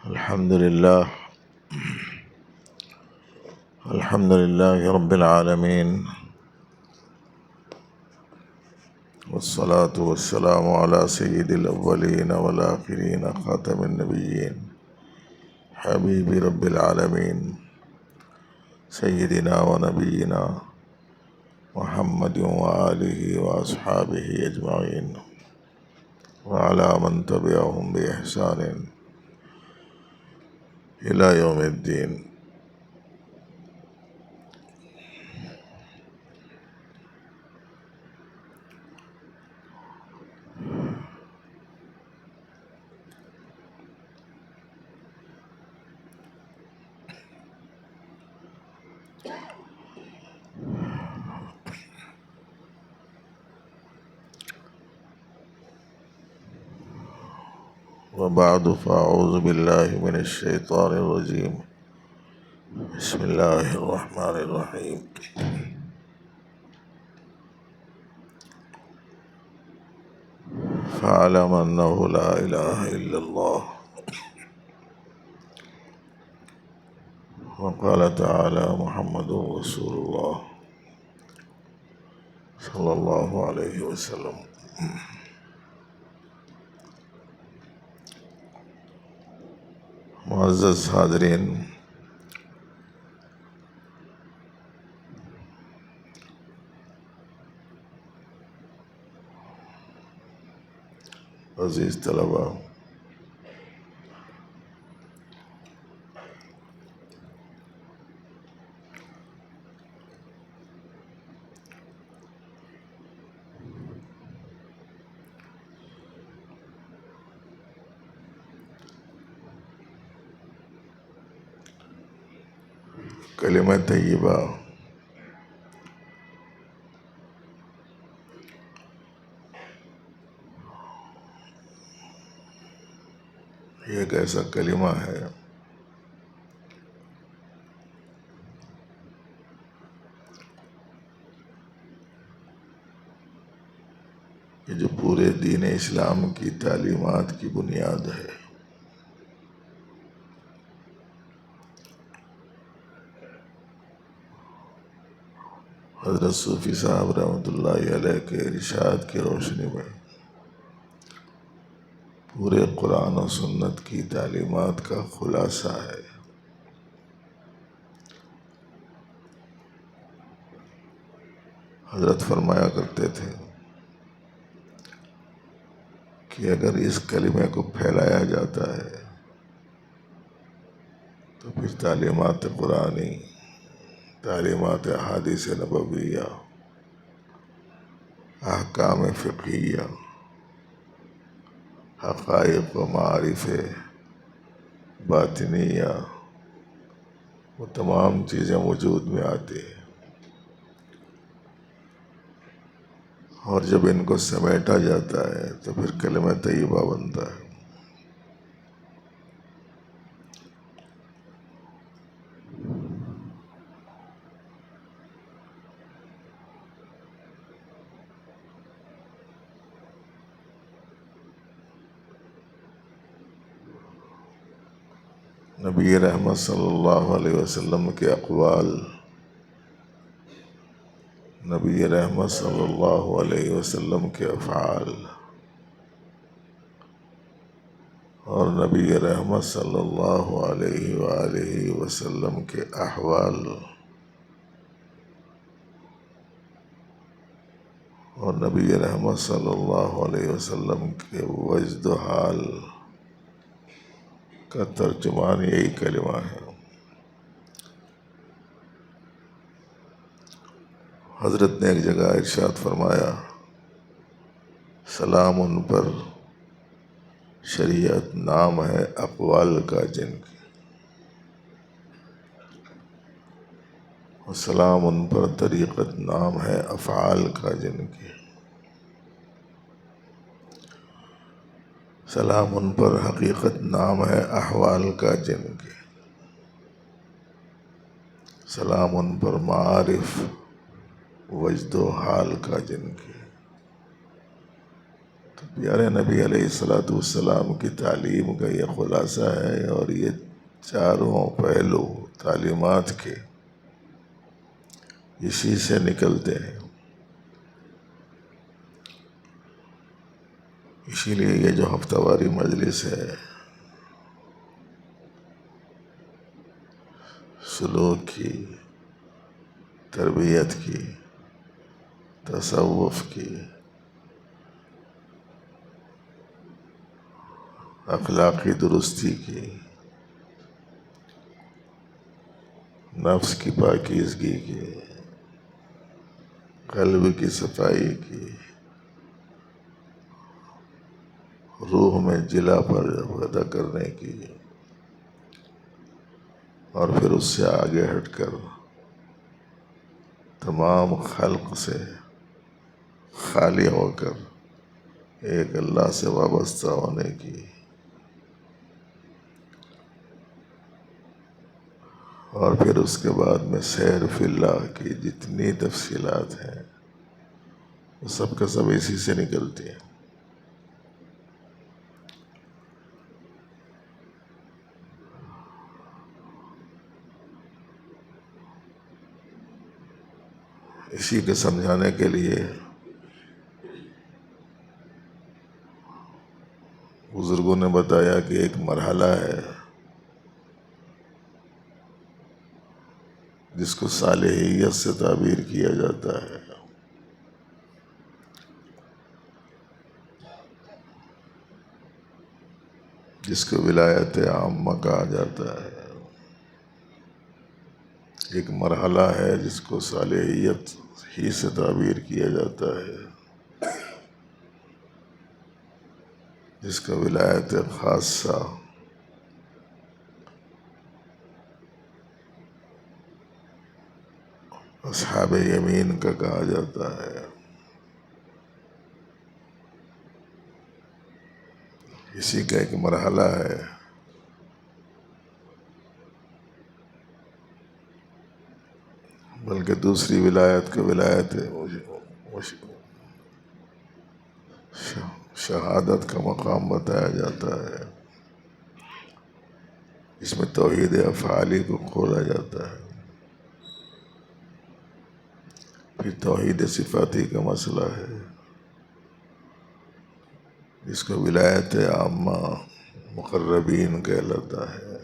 الحمد لله رب العالمين، والصلاة والسلام على سيد الأولين والآخرين خاتم النبيين حبيب رب العالمين سيدنا ونبينا محمد وآله وأصحابه أجمعين، وعلى من تبعهم بإحسان إلى يوم الدين. وبعد، فأعوذ بالله من الشيطان الرجيم. بسم الله الرحمن الرحيم. فاعلم أنه لا إله إلا الله. وقال تعالى: محمد رسول الله صلی اللہ علیہ وسلم. معزز حاضرین، عزیز طلبہ، کلمہ طیبہ یہ ایک ایسا کلمہ ہے کہ جو پورے دین اسلام کی تعلیمات کی بنیاد ہے. حضرت صوفی صاحب رحمۃ اللہ علیہ کے ارشاد کی روشنی میں پورے قرآن و سنت کی تعلیمات کا خلاصہ ہے. حضرت فرمایا کرتے تھے کہ اگر اس کلمے کو پھیلایا جاتا ہے تو پھر تعلیمات قرآنی، تعلیمات احادیث نبویہ، احکام فقہیہ، حقائق و معارف باطنیہ، وہ تمام چیزیں وجود میں آتی ہیں، اور جب ان کو سمیٹا جاتا ہے تو پھر کلمہ طیبہ بنتا ہے. نبی رحمت صلی اللہ علیہ وسلم کے اقوال، نبی رحمت صلی اللہ علیہ وسلم کے افعال، اور نبی رحمت صلی اللہ علیہ وآلہ وسلم کے احوال، اور نبی رحمت صلی اللہ علیہ وسلم کے وجد و حال کا ترجمان یہی کلمہ ہے. حضرت نے ایک جگہ ارشاد فرمایا: سلام ان پر شریعت نام ہے اقوال کا جن کی، اور سلام ان پر طریقت نام ہے افعال کا جن کی. سلام ان پر حقیقت نام ہے احوال کا جن کی. سلام ان پر معارف، وجد و حال کا جن کی. تو پیارے نبی علیہ الصلوۃ والسلام کی تعلیم کا یہ خلاصہ ہے، اور یہ چاروں پہلو تعلیمات کے اسی سے نکلتے ہیں۔ اسی لیے یہ جو ہفتہ واری مجلس ہے، سلوک کی، تربیت کی، تصوف کی، اخلاقی درستی کی، نفس کی پاکیزگی کی، قلب کی صفائی کی، روح میں جلا پیدا کرنے کی، اور پھر اس سے آگے ہٹ کر تمام خلق سے خالی ہو کر ایک اللہ سے وابستہ ہونے کی، اور پھر اس کے بعد میں سیر فی اللہ کی جتنی تفصیلات ہیں وہ سب کا سب اسی سے نکلتی ہیں۔ اسی کے سمجھانے کے لیے بزرگوں نے بتایا کہ ایک مرحلہ ہے جس کو صالحیت سے تعبیر کیا جاتا ہے، جس کو ولایت عامہ کہا جاتا ہے۔ ایک مرحلہ ہے جس کو صالحیت ہی سے تعبیر کیا جاتا ہے، جس کا ولایت خاصہ اصحاب یمین کا کہا جاتا ہے۔ اسی کا ایک مرحلہ ہے بلکہ دوسری ولایت کا ولایت شہادت کا مقام بتایا جاتا ہے، اس میں توحید افعالی کو کھولا جاتا ہے۔ پھر توحید صفاتی کا مسئلہ ہے جس کو ولایت عامہ مقربین کہلاتا ہے۔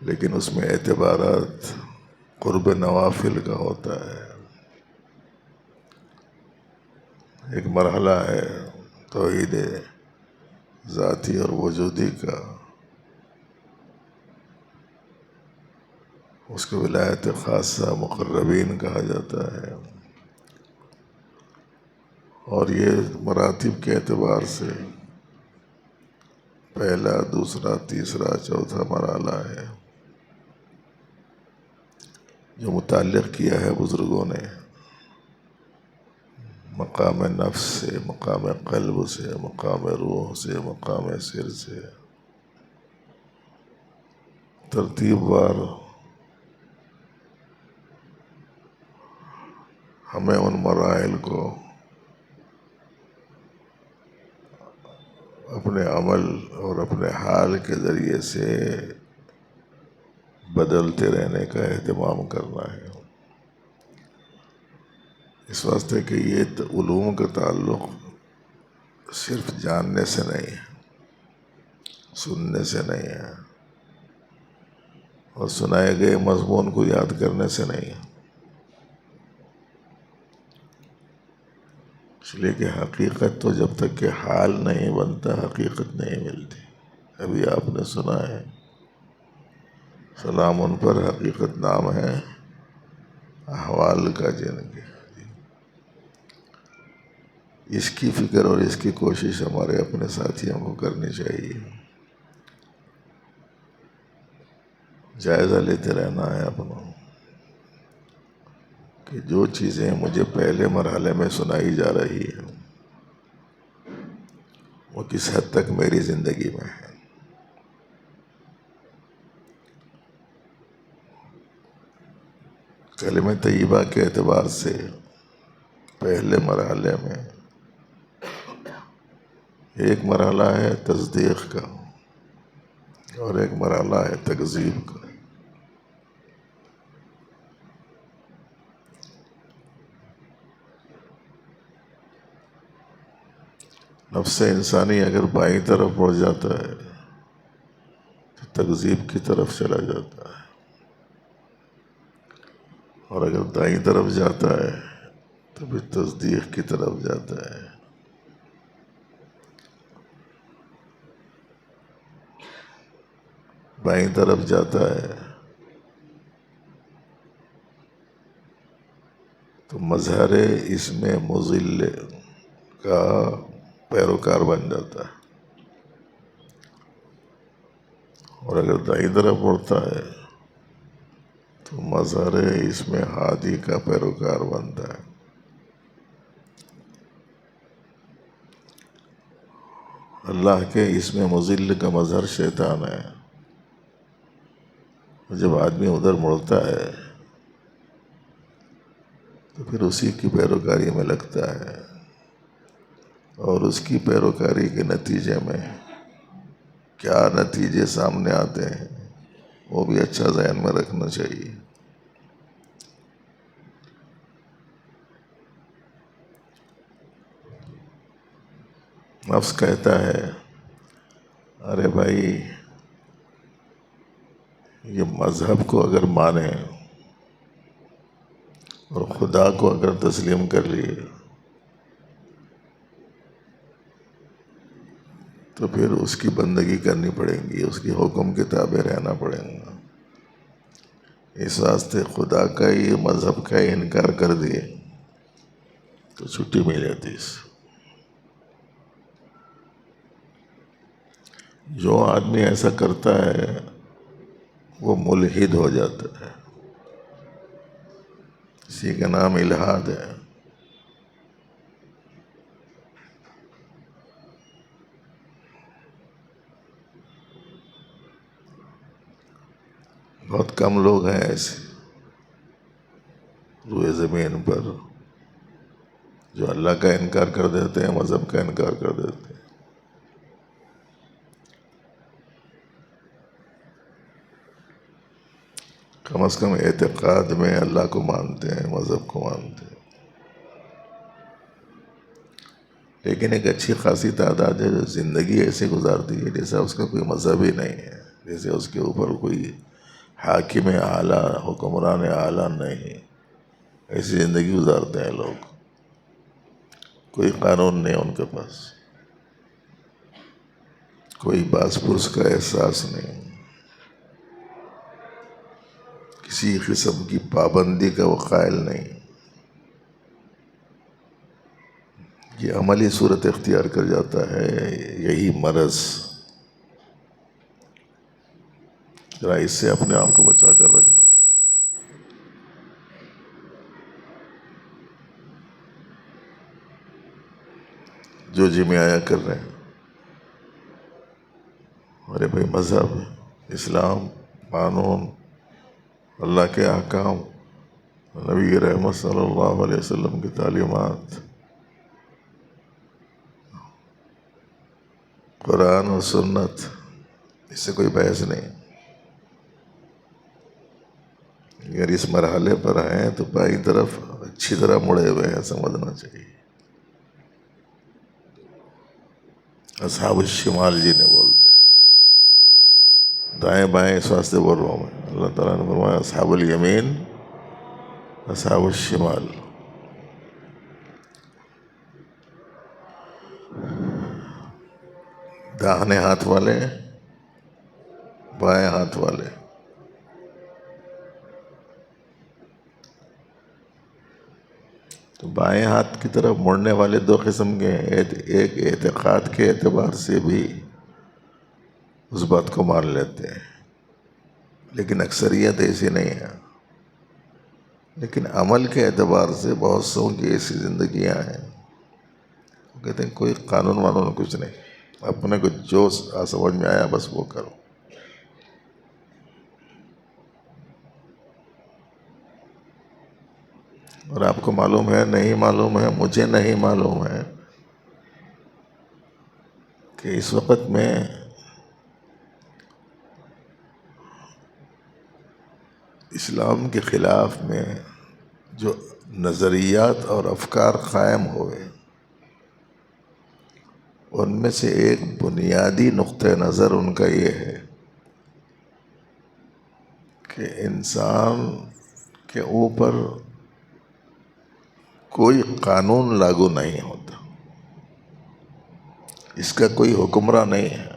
لیکن اس میں اعتبارات قرب نوافل کا ہوتا ہے۔ ایک مرحلہ ہے توحید ذاتی اور وجودی کا، اس کو ولایت خاصہ مقربین کہا جاتا ہے، اور یہ مراتب کے اعتبار سے پہلا، دوسرا، تیسرا، چوتھا مرحلہ ہے جو متعلق کیا ہے بزرگوں نے مقام نفس سے، مقام قلب سے، مقام روح سے، مقام سر سے، ترتیب وار ہمیں ان مراحل کو اپنے عمل اور اپنے حال کے ذریعے سے بدلتے رہنے کا اہتمام کرنا ہے۔ اس واسطے کہ یہ علوم کا تعلق صرف جاننے سے نہیں ہے، سننے سے نہیں ہے، اور سنائے گئے مضمون کو یاد کرنے سے نہیں ہے، اس لیے کہ حقیقت تو جب تک کہ حال نہیں بنتا حقیقت نہیں ملتی۔ ابھی آپ نے سنا ہے سلام ان پر حقیقت نام ہے احوال کا جن کے۔ اس کی فکر اور اس کی کوشش ہمارے اپنے ساتھیوں کو کرنی چاہیے، جائزہ لیتے رہنا ہے اپنا کہ جو چیزیں مجھے پہلے مرحلے میں سنائی جا رہی ہیں وہ کس حد تک میری زندگی میں ہے۔ کلمہ طیبہ کے اعتبار سے پہلے مرحلے میں ایک مرحلہ ہے تصدیق کا اور ایک مرحلہ ہے تکذیب کا۔ نفس انسانی اگر بائیں طرف مڑ جاتا ہے تو تکذیب کی طرف چلا جاتا ہے، اور اگر دائیں طرف جاتا ہے تو پھر تصدیق کی طرف جاتا ہے۔ بائیں طرف جاتا ہے تو مظہر اسم مضل کا پیروکار بن جاتا ہے، اور اگر دائیں طرف مڑتا ہے تو مظہر اسم ہادی کا پیروکار بنتا ہے۔ اللہ کے اسم مضل کا مظہر شیطان ہے، جب آدمی ادھر مڑتا ہے تو پھر اسی کی پیروکاری میں لگتا ہے، اور اس کی پیروکاری کے نتیجے میں کیا نتیجے سامنے آتے ہیں وہ بھی اچھا ذہن میں رکھنا چاہیے۔ نفس کہتا ہے ارے بھائی یہ مذہب کو اگر مانے اور خدا کو اگر تسلیم کر لیے تو پھر اس کی بندگی کرنی پڑے گی، اس کی حکم کے تابع رہنا پڑے گا۔ اس واسطے خدا کا ہی مذہب کا ہی انکار کر دیے تو چھٹی مل جاتی اس۔ جو آدمی ایسا کرتا ہے وہ ملحد ہو جاتا ہے، اسی کا نام الحاد ہے۔ بہت کم لوگ ہیں ایسے روئے زمین پر جو اللہ کا انکار کر دیتے ہیں، مذہب کا انکار کر دیتے ہیں۔ کم از کم اعتقاد میں اللہ کو مانتے ہیں، مذہب کو مانتے ہیں، لیکن ایک اچھی خاصی تعداد ہے جو زندگی ایسے گزارتی ہے جیسا اس کا کوئی مذہب ہی نہیں ہے، جیسے اس کے اوپر کوئی حاکم اعلیٰ، حکمران اعلیٰ نہیں۔ ایسی زندگی گزارتے ہیں لوگ، کوئی قانون نہیں ان کے پاس، کوئی باس پرس کا احساس نہیں، کسی قسم کی پابندی کا وہ قائل نہیں۔ یہ عملی صورت اختیار کر جاتا ہے، یہی مرض۔ ذرا اس سے اپنے آپ کو بچا کر رکھنا۔ جو جی آیا کر رہے ہیں، ارے بھائی مذہب، اسلام، قانون، اللہ کے احکام، نبی رحمت صلی اللہ علیہ وسلم کی تعلیمات، قرآن و سنت، اس سے کوئی بحث نہیں۔ اگر اس مرحلے پر ہیں تو بائیں طرف اچھی طرح مڑے ہوئے ہیں، سمجھنا چاہیے۔ اصحاب الشمال جی نے بولتے دائیں بائیں، اس واسطے بول رہا ہوں میں۔ اللہ تعالیٰ نے فرمایا اصحاب الیمین، اصحاب الشمال۔ داہنے ہاتھ والے، بائیں ہاتھ والے۔ تو بائیں ہاتھ کی طرف مڑنے والے دو قسم کے ہیں، ایک اعتقاد کے اعتبار سے بھی اس بات کو مان لیتے ہیں، لیکن اکثریت ایسی نہیں ہے۔ لیکن عمل کے اعتبار سے بہت سو کی ایسی زندگیاں ہیں، وہ کہتے ہیں کوئی قانون وانون کچھ نہیں، اپنے کو جو سمجھ میں آیا بس وہ کرو۔ اور آپ کو معلوم ہے، نہیں معلوم ہے، مجھے نہیں معلوم ہے کہ اس وقت میں اسلام کے خلاف میں جو نظریات اور افکار قائم ہوئے، ان میں سے ایک بنیادی نقطہ نظر ان کا یہ ہے کہ انسان کے اوپر کوئی قانون لاگو نہیں ہوتا، اس کا کوئی حکمراں نہیں ہے،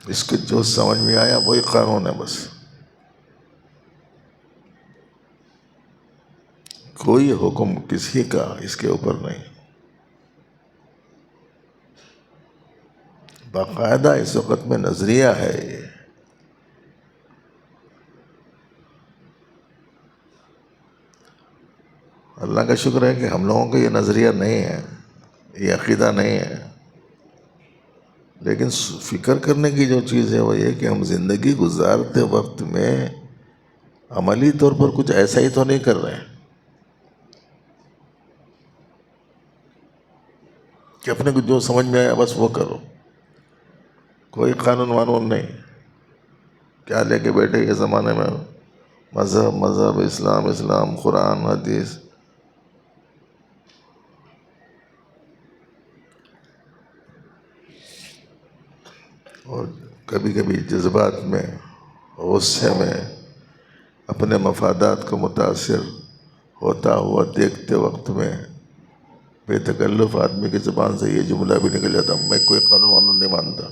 اس کو جو سمجھ میں آیا وہی قانون ہے بس، کوئی حکم کسی کا اس کے اوپر نہیں۔ باقاعدہ اس وقت میں نظریہ ہے یہ، اللہ کا شکر ہے کہ ہم لوگوں کا یہ نظریہ نہیں ہے، یہ عقیدہ نہیں ہے، لیکن فکر کرنے کی جو چیز ہے وہ یہ کہ ہم زندگی گزارتے وقت میں عملی طور پر کچھ ایسا ہی تو نہیں کر رہے ہیں کہ اپنے کو جو سمجھ میں آیا بس وہ کرو، کوئی قانون وانون نہیں، کیا لے کے بیٹھے یہ زمانے میں مذہب اسلام قرآن حدیث۔ اور کبھی کبھی جذبات میں، غصے میں اپنے مفادات کو متاثر ہوتا ہوا دیکھتے وقت میں بے تکلف آدمی کی زبان سے یہ جملہ بھی نکل جاتا، میں کوئی قانون وانون نہیں مانتا۔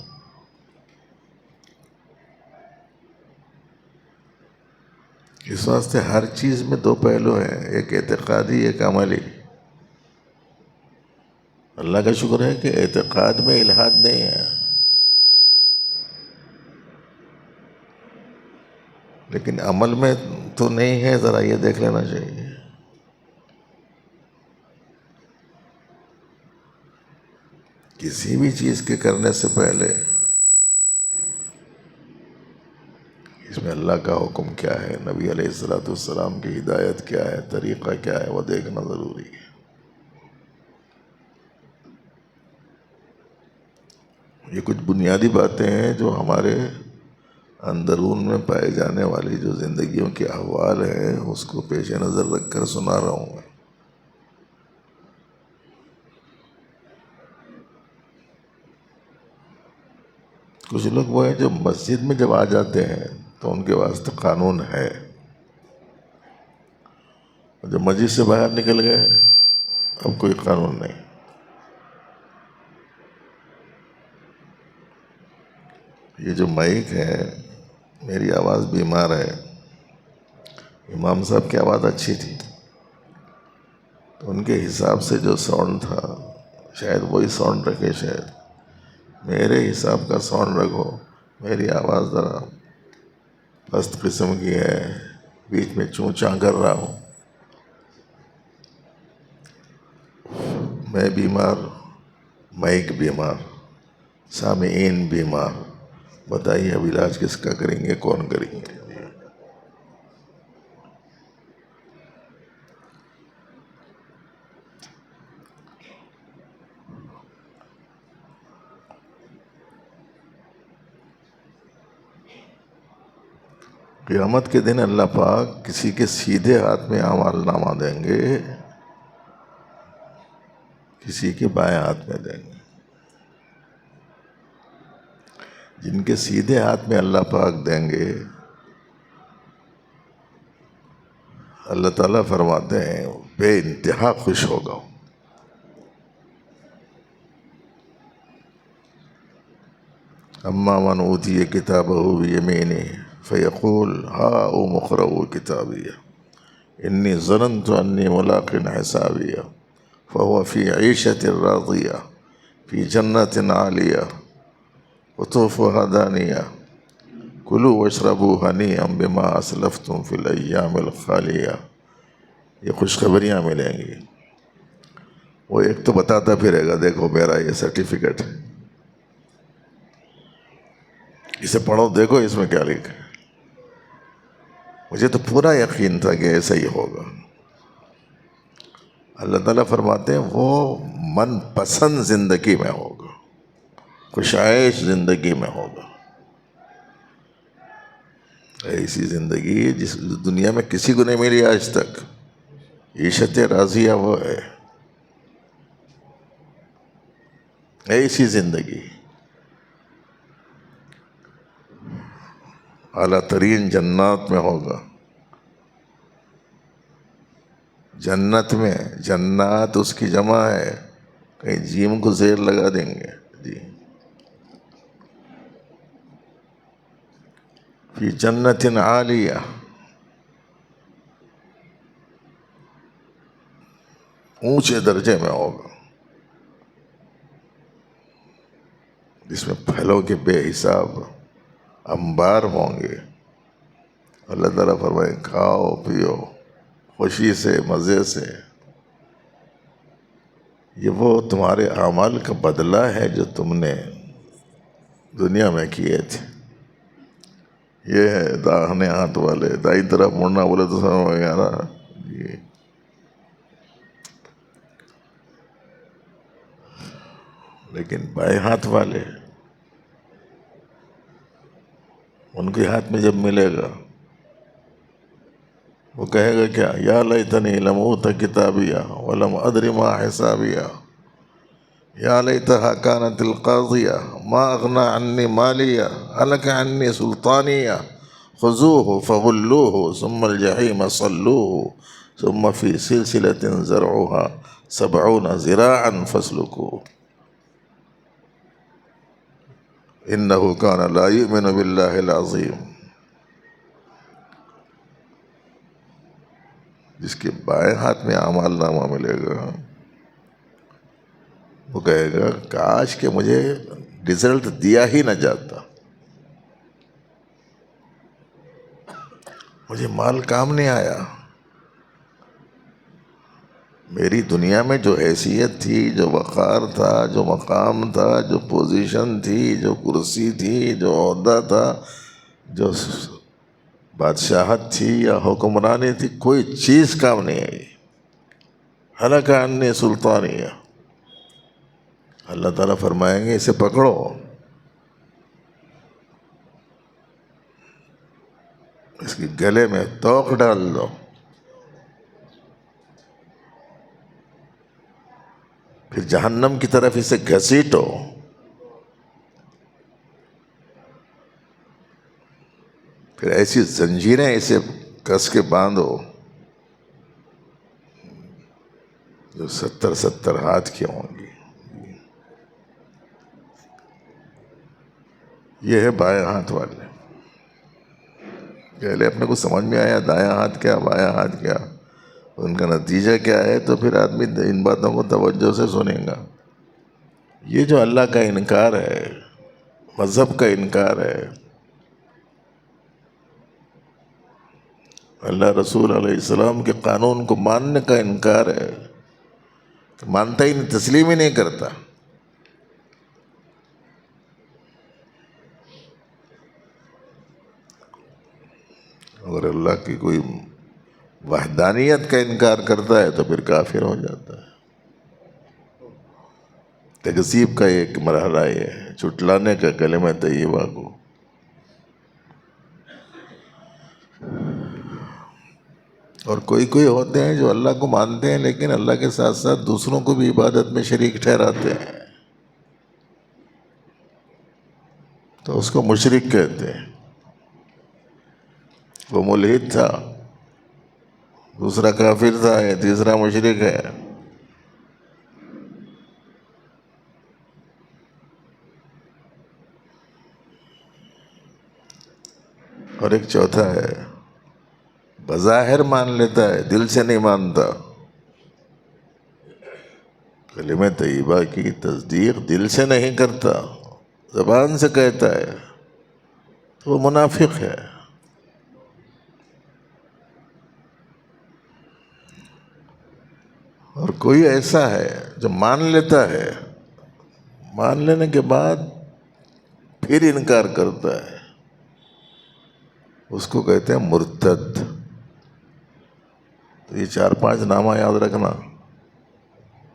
اس واسطے ہر چیز میں دو پہلو ہیں، ایک اعتقادی ایک عملی۔ اللہ کا شکر ہے کہ اعتقاد میں الحاد نہیں ہے، لیکن عمل میں تو نہیں ہے، ذرا یہ دیکھ لینا چاہیے۔ کسی بھی چیز کے کرنے سے پہلے اس میں اللہ کا حکم کیا ہے، نبی علیہ السلام کی ہدایت کیا ہے، طریقہ کیا ہے، وہ دیکھنا ضروری ہے۔ یہ کچھ بنیادی باتیں ہیں جو ہمارے اندرون میں پائے جانے والی جو زندگیوں کے احوال ہیں اس کو پیش نظر رکھ کر سنا رہا ہوں میں۔ کچھ لوگ وہ ہیں جو مسجد میں جب آ جاتے ہیں تو ان کے واسطے قانون ہے، اور جب مسجد سے باہر نکل گئے اب کوئی قانون نہیں۔ یہ جو مائک ہے، میری آواز بیمار ہے، امام صاحب کی آواز اچھی تھی تو ان کے حساب سے جو ساؤنڈ تھا شاید وہی ساؤنڈ رکھے، شاید میرے حساب کا ساؤنڈ رکھو، میری آواز ذرا پست قسم کی ہے، بیچ میں چوں چاں کر رہا ہوں، میں بیمار، مائک بیمار، سامعین بیمار، بتائیے اب علاج کس کا کریں گے، کون کریں گے؟ قیامت کے دن اللہ پاک کسی کے سیدھے ہاتھ میں اعمال نامہ دیں گے، کسی کے بائیں ہاتھ میں دیں گے۔ جن کے سیدھے ہاتھ میں اللہ پاک دیں گے، اللہ تعالیٰ فرماتے ہیں بے انتہا خوش ہوگا۔ اما من اوتی کتابہ بیمینہ فیقول ہاؤم اقرءوا کتابیہ انی ظننت انی ملاق حسابیہ فہو فی عیشۃ راضیہ فی جنت عالیہ قطوفها دانیہ کلوا واشربوا ہنیئا بما اسلفتم فی الایام الخالیہ۔ یہ خوشخبریاں ملیں گی، وہ ایک تو بتاتا پھرے گا دیکھو میرا یہ سرٹیفکیٹ ہے، اسے پڑھو دیکھو اس میں کیا لکھا ہے۔ مجھے تو پورا یقین تھا کہ ایسا ہی ہوگا. اللہ تعالیٰ فرماتے ہیں وہ من پسند زندگی میں ہوگا، خوشائش زندگی میں ہوگا. ایسی زندگی جس دنیا میں کسی کو نہیں ملی آج تک. عیشت راضیہ وہ ہے، ایسی زندگی. اعلیٰ ترین جنات میں ہوگا. جنت میں، جنات اس کی جمع ہے، کہیں جیم کو زیر لگا دیں گے جی. فی جنت عالیہ، اونچے درجے میں ہوگا، جس میں پھلوں کے بے حساب انبار ہوں گے. اللہ تعالیٰ فرمائے کھاؤ پیو خوشی سے، مزے سے. یہ وہ تمہارے اعمال کا بدلہ ہے جو تم نے دنیا میں کیے تھے. یہ ہے داہنے ہاتھ والے. دائیں طرف مڑنا بولے تو سمجھ میں آ رہا جی. لیکن بائیں ہاتھ والے، ان کے ہاتھ میں جب ملے گا وہ کہے گا کیا؟ یا لیتنی لم اوت کتابیہ ولم ادر ما حسابیہ یا لیتہا کانت القاضیہ ما اغنی عنی مالیہ ہلک عنی سلطانیہ خذوہ فغلوہ ثم الجحیم صلوہ ثم فی سلسلۃ ذرعها 70 ذراعا فاسلکوہ انہ کان لا یؤمن باللہ العظیم. جس کے بائیں ہاتھ میں اعمال نامہ ملے گا وہ کہے گا کاش کہ مجھے رزلٹ دیا ہی نہ جاتا، مجھے مال کام نہیں آیا. میری دنیا میں جو حیثیت تھی، جو وقار تھا، جو مقام تھا، جو پوزیشن تھی، جو کرسی تھی، جو عہدہ تھا، جو بادشاہت تھی یا حکمرانی تھی، کوئی چیز کام نہیں آئی. ہلک عنی سلطانیہ. اللہ تعالیٰ فرمائیں گے اسے پکڑو، اس کے گلے میں توق ڈال دو، پھر جہنم کی طرف اسے گھسیٹو. پھر ایسی زنجیریں اسے کس کے باندھو جو 70 ہاتھ کی ہوں گی. یہ ہے بائیں ہاتھ والے. پہلے اپنے کو سمجھ میں آیا دایاں ہاتھ کیا، بایاں ہاتھ کیا، ان کا نتیجہ کیا ہے، تو پھر آدمی ان باتوں کو توجہ سے سنے گا. یہ جو اللہ کا انکار ہے، مذہب کا انکار ہے، اللہ رسول علیہ السلام کے قانون کو ماننے کا انکار ہے، مانتا ہی نہیں، تسلیم ہی نہیں کرتا. اگر اللہ کی کوئی وحدانیت کا انکار کرتا ہے تو پھر کافر ہو جاتا ہے. تکذیب کا ایک مرحلہ یہ ہے، چٹلانے کا کلمہ طیبہ کو. اور کوئی ہوتے ہیں جو اللہ کو مانتے ہیں لیکن اللہ کے ساتھ ساتھ دوسروں کو بھی عبادت میں شریک ٹھہراتے ہیں، تو اس کو مشرک کہتے ہیں. وہ ملحد تھا، دوسرا کافر تھا، یہ تیسرا مشرک ہے. اور ایک چوتھا ہے، بظاہر مان لیتا ہے، دل سے نہیں مانتا. کلمہ طیبہ کی تصدیق دل سے نہیں کرتا، زبان سے کہتا ہے، تو وہ منافق ہے. اور کوئی ایسا ہے جو مان لیتا ہے، مان لینے کے بعد پھر انکار کرتا ہے. اس کو کہتے ہیں مرتد. تو یہ 4-5 نامہ یاد رکھنا.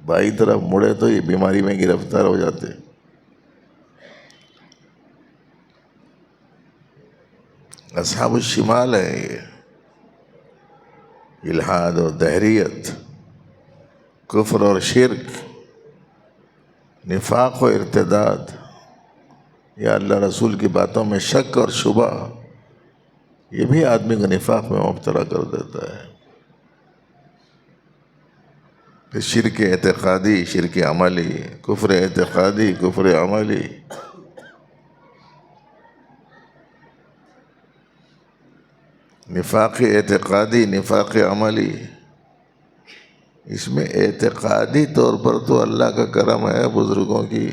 بائیں طرف مڑے تو یہ بیماری میں گرفتار ہو جاتے. اصحاب الشمال ہیں یہ. الحاد اور دہریت، کفر اور شرک، نفاق و ارتداد، یا اللہ رسول کی باتوں میں شک اور شبہ، یہ بھی آدمی کو نفاق میں مبتلا کر دیتا ہے. پھر شرک اعتقادی، شرک عملی، کفر اعتقادی، کفر عملی. نفاق اعتقادی، نفاق عملی. اس میں اعتقادی طور پر تو اللہ کا کرم ہے، بزرگوں کی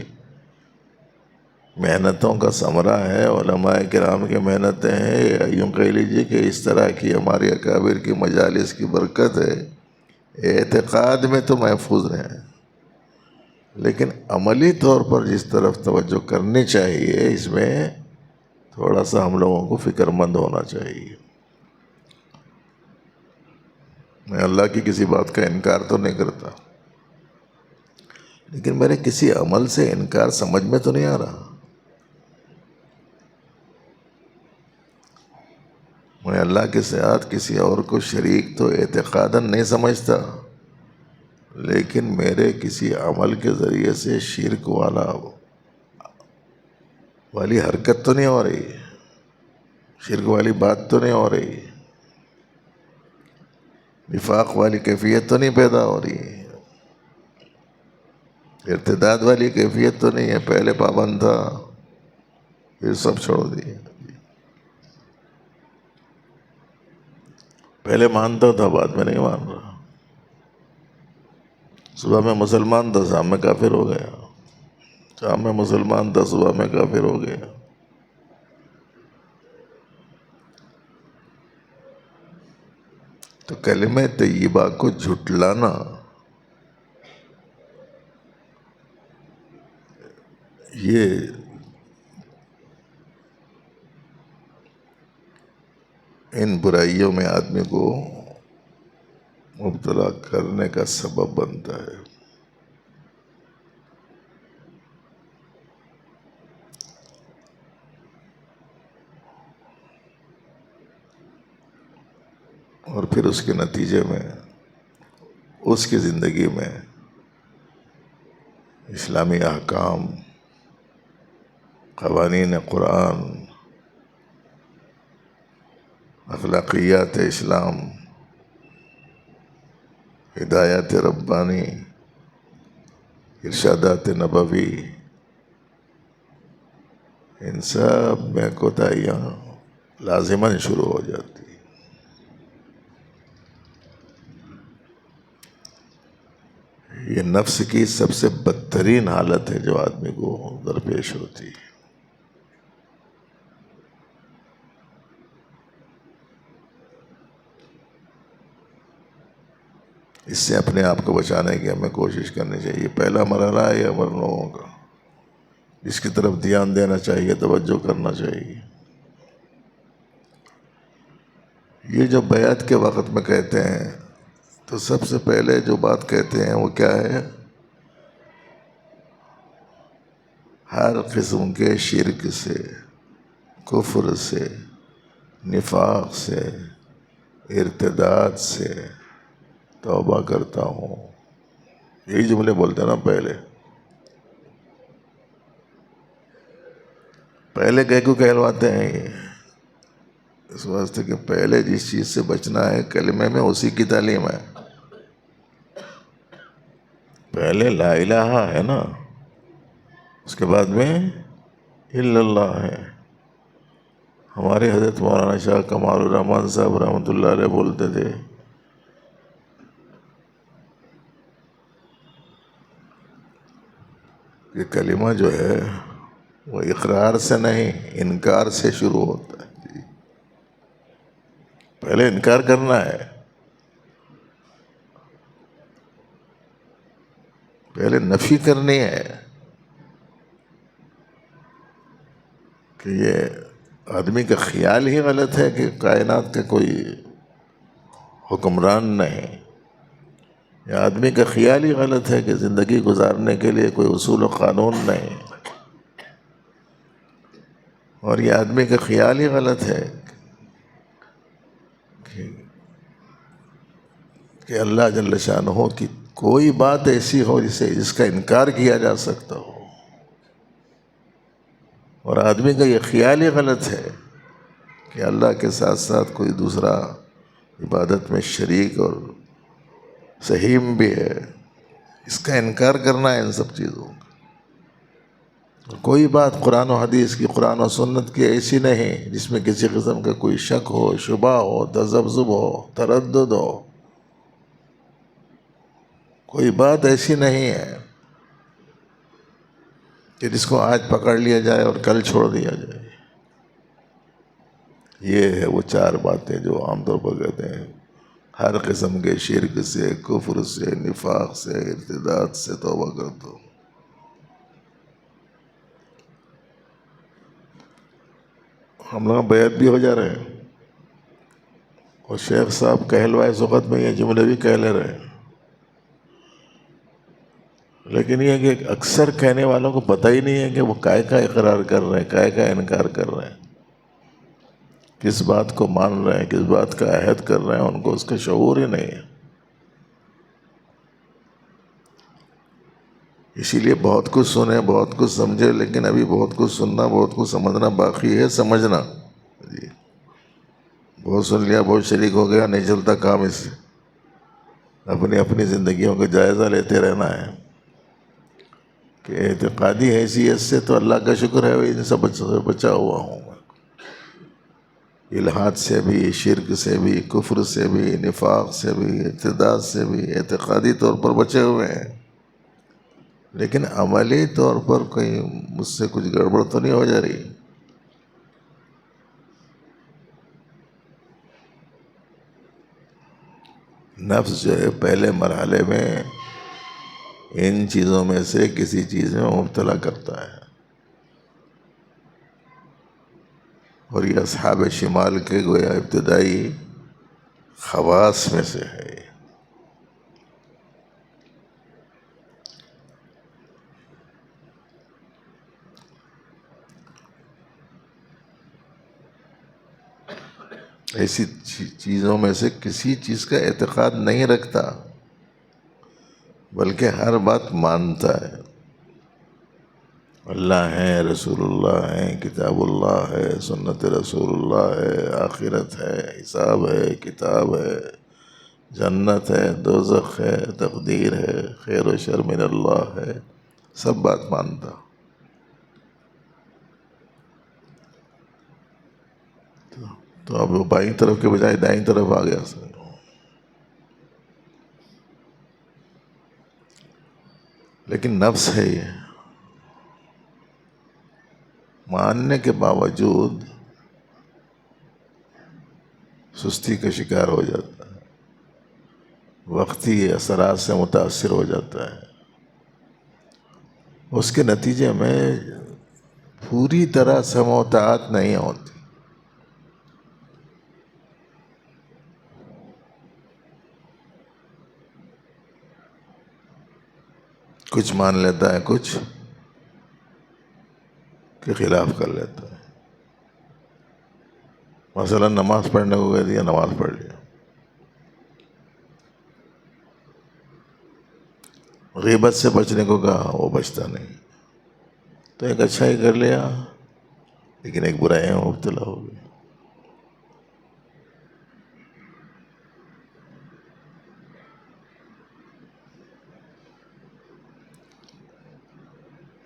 محنتوں کا ثمرہ ہے، علماء کرام کی محنتیں ہیں، یا یوں کہہ لیجیے کہ اس طرح کی ہمارے اکابر کی مجالس کی برکت ہے. اعتقاد میں تو محفوظ رہیں، لیکن عملی طور پر جس طرف توجہ کرنی چاہیے، اس میں تھوڑا سا ہم لوگوں کو فکر مند ہونا چاہیے. میں اللہ کی کسی بات کا انکار تو نہیں کرتا، لیکن میرے کسی عمل سے انکار سمجھ میں تو نہیں آ رہا. میں اللہ کے ساتھ کسی اور کو شریک تو اعتقاداً نہیں سمجھتا، لیکن میرے کسی عمل کے ذریعے سے شرک والی حرکت تو نہیں ہو رہی، شرک والی بات تو نہیں ہو رہی، نفاق والی کیفیت تو نہیں پیدا ہو رہی، ارتداد والی کیفیت تو نہیں ہے. پہلے پابند تھا، پھر سب چھوڑ دیے. پہلے مانتا تھا، بعد میں نہیں مان رہا. صبح میں مسلمان تھا، شام میں کافر ہو گیا. شام میں مسلمان تھا، صبح میں کافر ہو گیا. تو کلمہ طیبہ کو جھٹلانا یہ ان برائیوں میں آدمی کو مبتلا کرنے کا سبب بنتا ہے. اور پھر اس کے نتیجے میں اس کی زندگی میں اسلامی احکام، قوانین قرآن، اخلاقیات اسلام، ہدایات ربانی، ارشادات نبوی، ان سب میں کوتاہیاں لازماً شروع ہو جاتی. یہ نفس کی سب سے بدترین حالت ہے جو آدمی کو درپیش ہوتی ہے. اس سے اپنے آپ کو بچانے کی ہمیں کوشش کرنی چاہیے. پہلا مرحلہ ہے ہم لوگوں کا، جس کی طرف دھیان دینا چاہیے، توجہ کرنا چاہیے. یہ جو بیعت کے وقت میں کہتے ہیں، تو سب سے پہلے جو بات کہتے ہیں وہ کیا ہے؟ ہر قسم کے شرک سے، کفر سے، نفاق سے، ارتداد سے توبہ کرتا ہوں. یہی جملے بولتے ہیں نا پہلے کہہ کو کہلواتے ہیں یہ اس واسطے کہ پہلے جس چیز سے بچنا ہے کلمے میں اسی کی تعلیم ہے. پہلے لا الہ ہے نا، اس کے بعد میں الا اللہ ہے. ہمارے حضرت مولانا شاہ کمال الرحمن صاحب رحمۃ اللہ علیہ بولتے تھے کہ کلمہ جو ہے وہ اقرار سے نہیں، انکار سے شروع ہوتا ہے. پہلے انکار کرنا ہے، پہلے نفی کرنی ہے کہ یہ آدمی کا خیال ہی غلط ہے کہ کائنات کا کوئی حکمران نہیں، یا آدمی کا خیال ہی غلط ہے کہ زندگی گزارنے کے لیے کوئی اصول و قانون نہیں، اور یہ آدمی کا خیال ہی غلط ہے کہ اللہ جل شانہ کی کوئی بات ایسی ہو جس کا انکار کیا جا سکتا ہو، اور آدمی کا یہ خیال ہی غلط ہے کہ اللہ کے ساتھ ساتھ کوئی دوسرا عبادت میں شریک اور سہیم بھی ہے، اس کا انکار کرنا ہے ان سب چیزوں کا۔ کوئی بات قرآن و حدیث کی، قرآن و سنت کی ایسی نہیں جس میں کسی قسم کا کوئی شک ہو، شبہ ہو، تذبذب ہو، تردد ہو، کوئی بات ایسی نہیں ہے کہ جس کو آج پکڑ لیا جائے اور کل چھوڑ دیا جائے۔ یہ ہے وہ چار باتیں جو عام طور پر کہتے ہیں ہر قسم کے شرک سے، کفر سے، نفاق سے، ارتداد سے توبہ کر دو۔ ہم لوگ بیعت بھی ہو جا رہے ہیں، اور شیخ صاحب کہلوائے وقت میں یہ جملے بھی کہہ لے رہے ہیں، لیکن یہ کہ اکثر کہنے والوں کو پتہ ہی نہیں ہے کہ وہ کائے کا اقرار کر رہے ہیں، کائے کا انکار کر رہے ہیں، کس بات کو مان رہے ہیں، کس بات کا عہد کر رہے ہیں، ان کو اس کا شعور ہی نہیں ہے۔ اسی لیے بہت کچھ سنے، بہت کچھ سمجھے، لیکن ابھی بہت کچھ سننا، بہت کچھ سمجھنا باقی ہے، سمجھنا جی۔ بہت سن لیا، بہت شریک ہو گیا، نہیں چلتا کام اس سے۔ اپنی اپنی زندگیوں کا جائزہ لیتے رہنا ہے کہ اعتقادی حیثیت سے تو اللہ کا شکر ہے ان سب سے بچا ہوا ہوں، الحاد سے بھی، شرک سے بھی، کفر سے بھی، نفاق سے بھی، ارتداد سے بھی اعتقادی طور پر بچے ہوئے ہیں، لیکن عملی طور پر کوئی مجھ سے کچھ گڑبڑ تو نہیں ہو جا رہی۔ نفس جو ہے پہلے مرحلے میں ان چیزوں میں سے کسی چیز میں مبتلا کرتا ہے، اور یہ اصحاب شمال کے گویا ابتدائی خواص میں سے ہے۔ ایسی چیزوں میں سے کسی چیز کا اعتقاد نہیں رکھتا، بلکہ ہر بات مانتا ہے۔ اللہ ہے، رسول اللہ ہے، کتاب اللہ ہے، سنت رسول اللہ ہے، آخرت ہے، حساب ہے، کتاب ہے، جنت ہے، دوزخ ہے، تقدیر ہے، خیر و شر من اللہ ہے، سب بات مانتا۔ تو اب وہ بائیں طرف کے بجائے دائیں طرف آ گیا۔ لیکن نفس ہے یہ، ماننے کے باوجود سستی کا شکار ہو جاتا ہے، وقتی اثرات سے متاثر ہو جاتا ہے، اس کے نتیجے میں پوری طرح سے محتاط نہیں ہوتی، کچھ مان لیتا ہے، کچھ کے خلاف کر لیتا ہے۔ مثلا نماز پڑھنے کو کہہ دیا، نماز پڑھ لیا، غیبت سے بچنے کو کہا، وہ بچتا نہیں، تو ایک اچھا ہی کر لیا لیکن ایک برائی میں مبتلا ہو گیا۔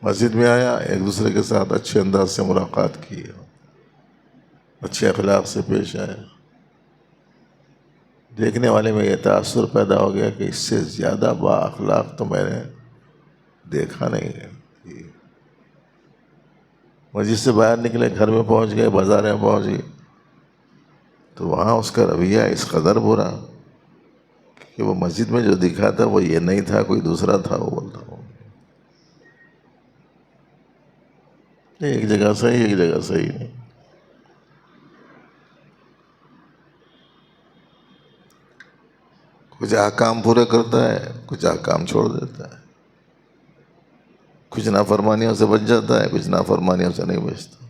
مسجد میں آیا، ایک دوسرے کے ساتھ اچھے انداز سے ملاقات کی، اچھے اخلاق سے پیش آیا، دیکھنے والے میں یہ تاثر پیدا ہو گیا کہ اس سے زیادہ با اخلاق تو میں نے دیکھا نہیں ہے۔ مسجد سے باہر نکلے، گھر میں پہنچ گئے، بازار میں پہنچ گئے، تو وہاں اس کا رویہ اس قدر برا کہ وہ مسجد میں جو دکھا تھا وہ یہ نہیں تھا، کوئی دوسرا تھا، وہ بولتا ہوں ایک جگہ صحیح، ایک جگہ صحیح نہیں۔ کچھ احکام پورے کرتا ہے، کچھ احکام چھوڑ دیتا ہے، کچھ نافرمانیوں سے بچ جاتا ہے، کچھ نافرمانیوں سے نہیں بچتا۔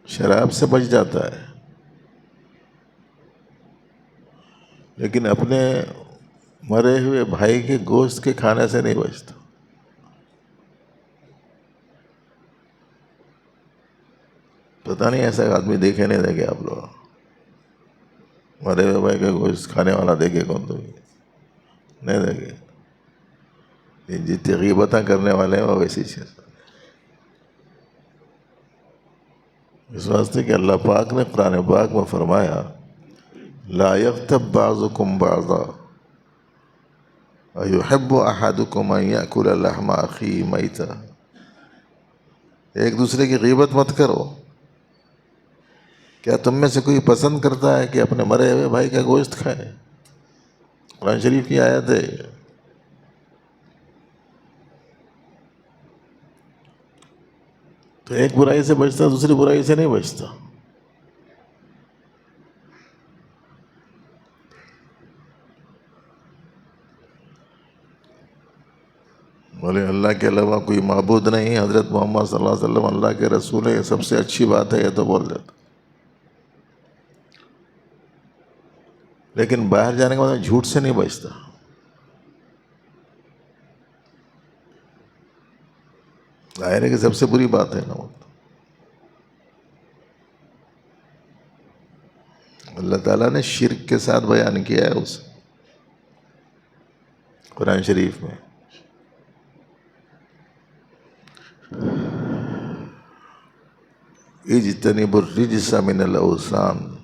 شراب سے بچ جاتا ہے لیکن اپنے مرے ہوئے بھائی کے گوشت کے کھانے سے نہیں بچتا۔ پتہ نہیں ایسا آدمی دیکھے نہیں دیکھے آپ لوگ؟ مرے ہوئے بھائی کا گوشت کھانے والا دیکھے کون؟ تو نہیں دیکھے؟ جتنی غیبتیں کرنے والے ہیں وہ ویسی چیز۔ اس واسطے کہ اللہ پاک نے قرآن پاک میں فرمایا لا یغتب بعضکم بعضا ایحب احدکم ان یأکل لحم اخیہ میتا، ایک دوسرے کی غیبت مت کرو۔ کیا تم میں سے کوئی پسند کرتا ہے کہ اپنے مرے ہوئے بھائی کا گوشت کھائے؟ قرآن شریف کی آیت ہے۔ تو ایک برائی سے بچتا دوسری برائی سے نہیں بچتا۔ بولے اللہ کے علاوہ کوئی معبود نہیں، حضرت محمد صلی اللہ علیہ وسلم اللہ کے رسول ہے، یہ سب سے اچھی بات ہے، یہ تو بول دیتا۔ لیکن باہر جانے کے بعد جھوٹ سے نہیں بچتا۔ ظاہر ہے کہ سب سے بری بات ہے نا۔ اللہ تعالیٰ نے شرک کے ساتھ بیان کیا ہے اسے قرآن شریف میں۔ اجتنبوا الرجس من الاوثان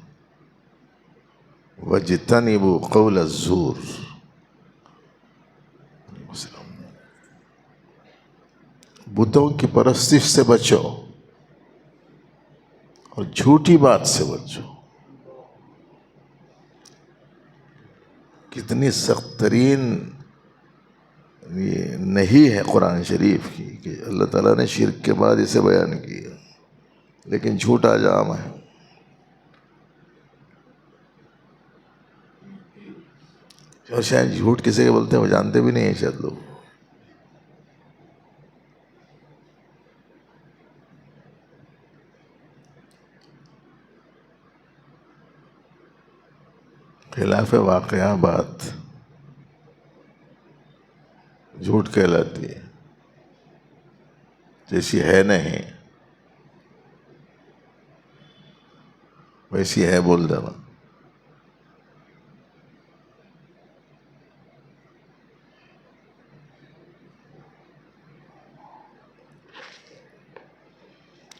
واجتنبوا قول الزور، بتوں کی پرستش سے بچو اور جھوٹی بات سے بچو۔ کتنی سخت ترین یہ نہیں ہے قرآن شریف کی کہ اللہ تعالیٰ نے شرک کے بعد اسے بیان کیا، لیکن جھوٹ آج عام ہے۔ اور شاید جھوٹ کسے کے بولتے ہیں وہ جانتے بھی نہیں ہیں شاید لوگ۔ خلاف واقعہ بات جھوٹ کہلاتی ہے، جیسی ہے نہیں ویسی ہے بول دینا۔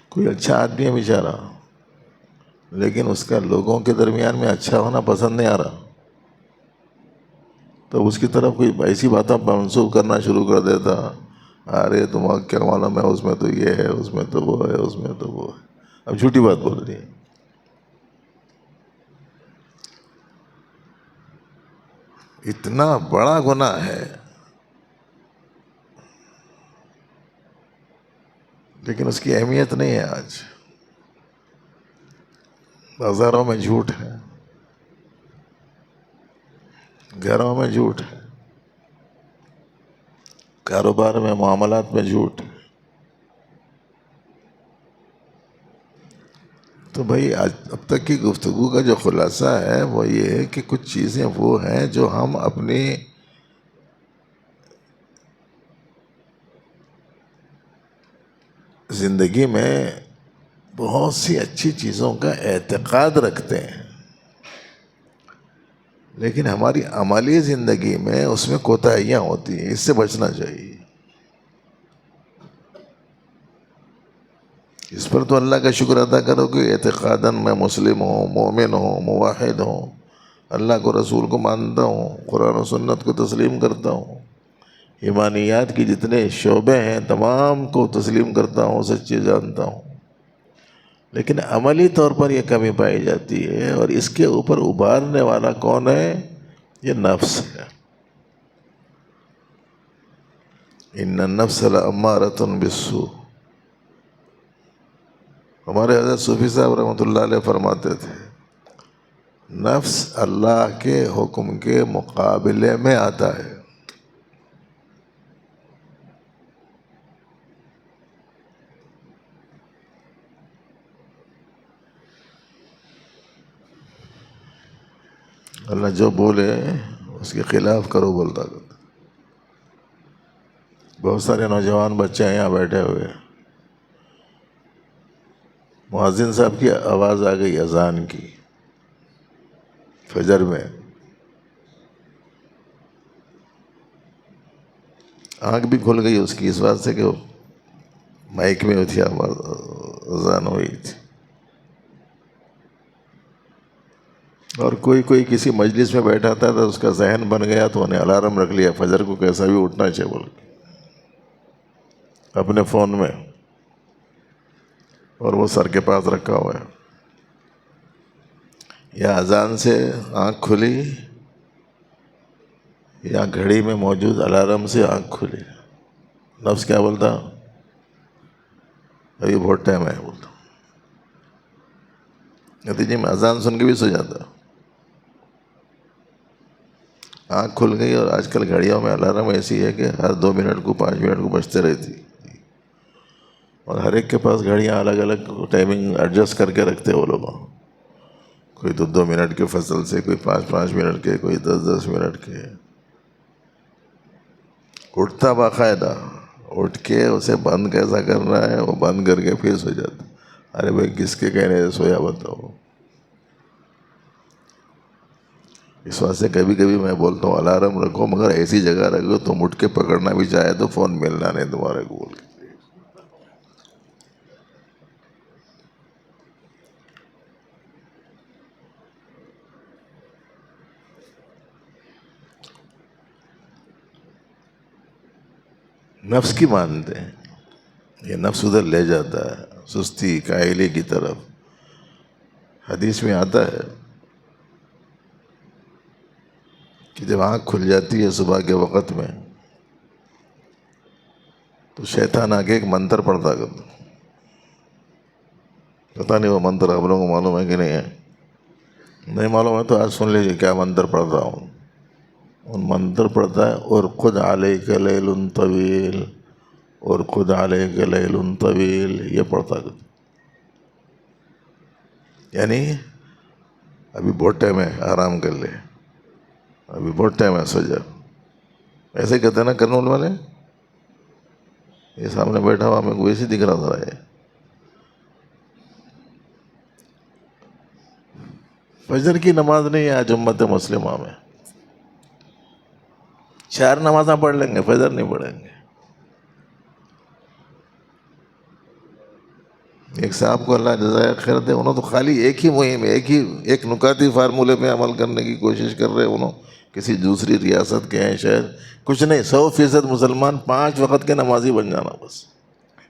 کوئی اچھا آدمی ہے بیچارہ، لیکن اس کا لوگوں کے درمیان میں اچھا ہونا پسند نہیں آ رہا، تو اس کی طرف کوئی ایسی باتیں منسوخ کرنا شروع کر دیتا، ارے تم کیا معلوم ہے، اس میں تو یہ ہے، اس میں تو وہ ہے، اس میں تو وہ ہے۔ اب جھوٹی بات بول رہی ہے۔ اتنا بڑا گناہ ہے، لیکن اس کی اہمیت نہیں ہے۔ آج بازاروں میں جھوٹ ہے، گھروں میں جھوٹ ہے، کاروبار میں معاملات میں جھوٹ ہے۔ تو بھائی اب تک کی گفتگو کا جو خلاصہ ہے وہ یہ ہے کہ کچھ چیزیں وہ ہیں جو ہم اپنی زندگی میں بہت سی اچھی چیزوں کا اعتقاد رکھتے ہیں، لیکن ہماری عملی زندگی میں اس میں کوتاہیاں ہوتی ہیں، اس سے بچنا چاہیے۔ اس پر تو اللہ کا شکر ادا کرو کہ اعتقاداً میں مسلم ہوں، مومن ہوں، موحد ہوں، اللہ کو رسول کو مانتا ہوں، قرآن و سنت کو تسلیم کرتا ہوں، ایمانیات کی جتنے شعبے ہیں تمام کو تسلیم کرتا ہوں، سچی جانتا ہوں، لیکن عملی طور پر یہ کمی پائی جاتی ہے۔ اور اس کے اوپر ابھارنے والا کون ہے؟ یہ نفس ہے۔ ان النفس لامارۃ بالسوء. ہمارے حضرت صوفی صاحب رحمۃ اللہ علیہ فرماتے تھے نفس اللہ کے حکم کے مقابلے میں آتا ہے. اللہ جو بولے اس کے خلاف کرو بولتا کرتا. بہت سارے نوجوان بچے ہیں یہاں بیٹھے ہوئے, مؤذن صاحب کی آواز آ گئی اذان کی فجر میں, آنکھ بھی کھل گئی اس کی اس بات سے کہ وہ مائک میں تھی آواز, اذان ہوئی تھی. اور کوئی کسی مجلس میں بیٹھا تھا تو اس کا ذہن بن گیا تو انہیں الارم رکھ لیا فجر کو کیسا بھی اٹھنا چاہیے بول کے اپنے فون میں, اور وہ سر کے پاس رکھا ہوا ہے. یا اذان سے آنکھ کھلی یا گھڑی میں موجود الارم سے آنکھ کھلی, نفس کیا بولتا ابھی بہت ٹائم ہے بولتا, نتیجے میں اذان سن کے بھی سو جاتا. آنکھ کھل گئی اور آج کل گھڑیوں میں الارم ایسی ہے کہ ہر 2 منٹ کو 5 منٹ کو بجتے رہتی, اور ہر ایک کے پاس گھڑیاں الگ الگ ٹائمنگ ایڈجسٹ کر کے رکھتے وہ لوگ, کوئی تو 2 منٹ کے فصل سے, کوئی 5 منٹ کے, کوئی 10 منٹ کے. اٹھتا باقاعدہ, اٹھ کے اسے بند کیسا کرنا ہے وہ بند کر کے پھر سو جاتا. ارے بھائی کس کے کہنے سے سویا بتاؤ. اس واسطے سے کبھی کبھی میں بولتا ہوں الارم رکھو مگر ایسی جگہ رکھو تم اٹھ کے پکڑنا بھی چاہے تو فون ملنا نہیں تمہارے کو بول کے. نفس کی مانتے ہیں, یہ نفس ادھر لے جاتا ہے سستی کاہلی کی طرف. حدیث میں آتا ہے کہ جب آنکھ کھل جاتی ہے صبح کے وقت میں تو شیطان آ کے ایک منتر پڑھتا کرتا. پتہ نہیں وہ منتر آپ لوگوں کو معلوم ہے کہ نہیں ہے, نہیں معلوم ہے تو آج سن لیجیے کیا منتر پڑھ رہا ہوں. ان منتر پڑھتا ہے ارقد علیک لیل طویل, ارقد علیک لیل طویل, یہ پڑھتا کرتا. یعنی ابھی بہت ٹائم ہے آرام کر لے, ابھی بہت ٹائم ہے سو جا. ایسے کہتے ہیں نا کرنول والے, یہ سامنے بیٹھا ہوا ہمیں کو ایسے دکھ رہا تھا. یہ فجر کی نماز نہیں ہے آج امت مسلمہ میں, 4 نمازاں پڑھ لیں گے فجر نہیں پڑھیں گے. ایک صاحب کو اللہ جزائے خیر دے, انہوں تو خالی ایک ہی مہم, ایک نکاتی فارمولے پہ عمل کرنے کی کوشش کر رہے. انہوں کسی دوسری ریاست کے ہیں شاید, کچھ نہیں, 100% مسلمان 5 وقت کے نمازی بن جانا بس.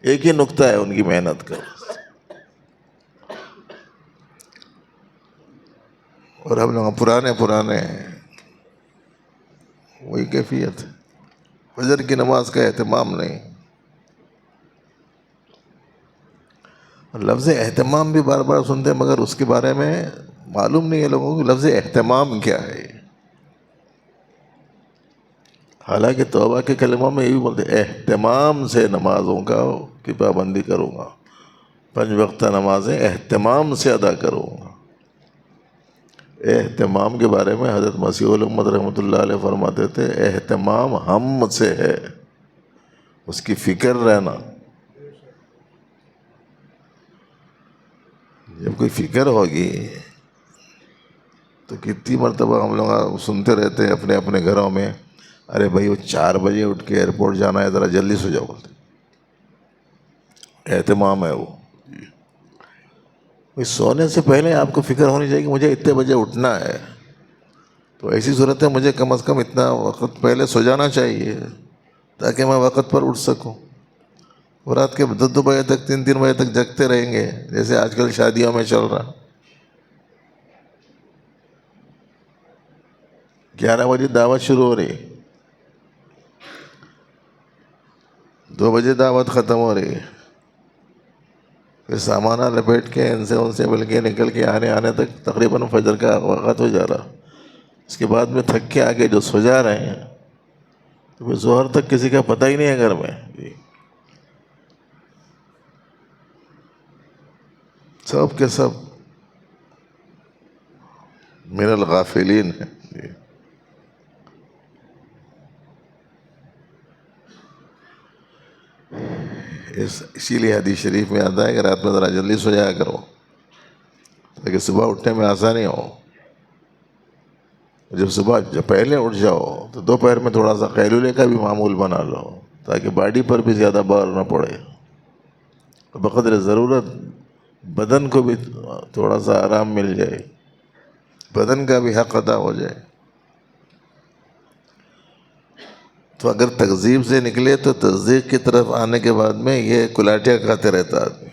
ایک ہی نقطہ ہے ان کی محنت کا. اور ہم لوگ پرانے وہی کیفیت ہے, فجر کی نماز کا اہتمام نہیں. لفظ اہتمام بھی بار بار سنتے ہیں مگر اس کے بارے میں معلوم نہیں ہے لوگوں کو لفظ اہتمام کیا ہے. حالانکہ توبہ کے کلموں میں یہ بھی بولتے اہتمام سے نمازوں کی پابندی کروں گا, 5 وقتہ نمازیں اہتمام سے ادا کروں گا. اہتمام کے بارے میں حضرت مسیح الامت رحمۃ اللہ علیہ فرماتے تھے اہتمام ہم سے ہے, اس کی فکر رہنا. جب کوئی فکر ہوگی تو کتنی مرتبہ ہم لوگ سنتے رہتے ہیں اپنے اپنے گھروں میں, ارے بھائی وہ 4 بجے اٹھ کے ایئرپورٹ جانا ہے ذرا جلدی سو جاؤ بولتے. اہتمام ہے وہ. سونے سے پہلے آپ کو فکر ہونی چاہیے کہ مجھے اتنے بجے اٹھنا ہے, تو ایسی صورت ہے مجھے کم از کم اتنا وقت پہلے سو جانا چاہیے تاکہ میں وقت پر اٹھ سکوں. اور رات کے 2 بجے تک 3 بجے تک جگتے رہیں گے جیسے آج کل شادیوں میں چل رہا. 11 بجے دعوت شروع ہو رہی, 2 بجے دعوت ختم ہو رہی ہے، پھر سامانہ لپیٹ کے ان سے مل کے نکل کے آنے تک تقریباً فجر کا وقت ہو جا رہا. اس کے بعد میں تھک کے آگے جو سو جا رہے ہیں تو پھر ظہر تک کسی کا پتہ ہی نہیں ہے گھر میں. جی سب کے سب من الغافلین ہیں. جی اسی لیے حدیث شریف میں آتا ہے کہ رات میں ذرا جلدی سو جایا کرو تاکہ صبح اٹھنے میں آسانی ہو. جب پہلے اٹھ جاؤ تو دوپہر میں تھوڑا سا قیلولے کا بھی معمول بنا لو تاکہ باڈی پر بھی زیادہ بار نہ پڑے، بقدر ضرورت بدن کو بھی تھوڑا سا آرام مل جائے، بدن کا بھی حق ادا ہو جائے. تو اگر تکذیب سے نکلے تو تصدیق کی طرف آنے کے بعد میں یہ کلاٹیاں کھاتے رہتا آدمی.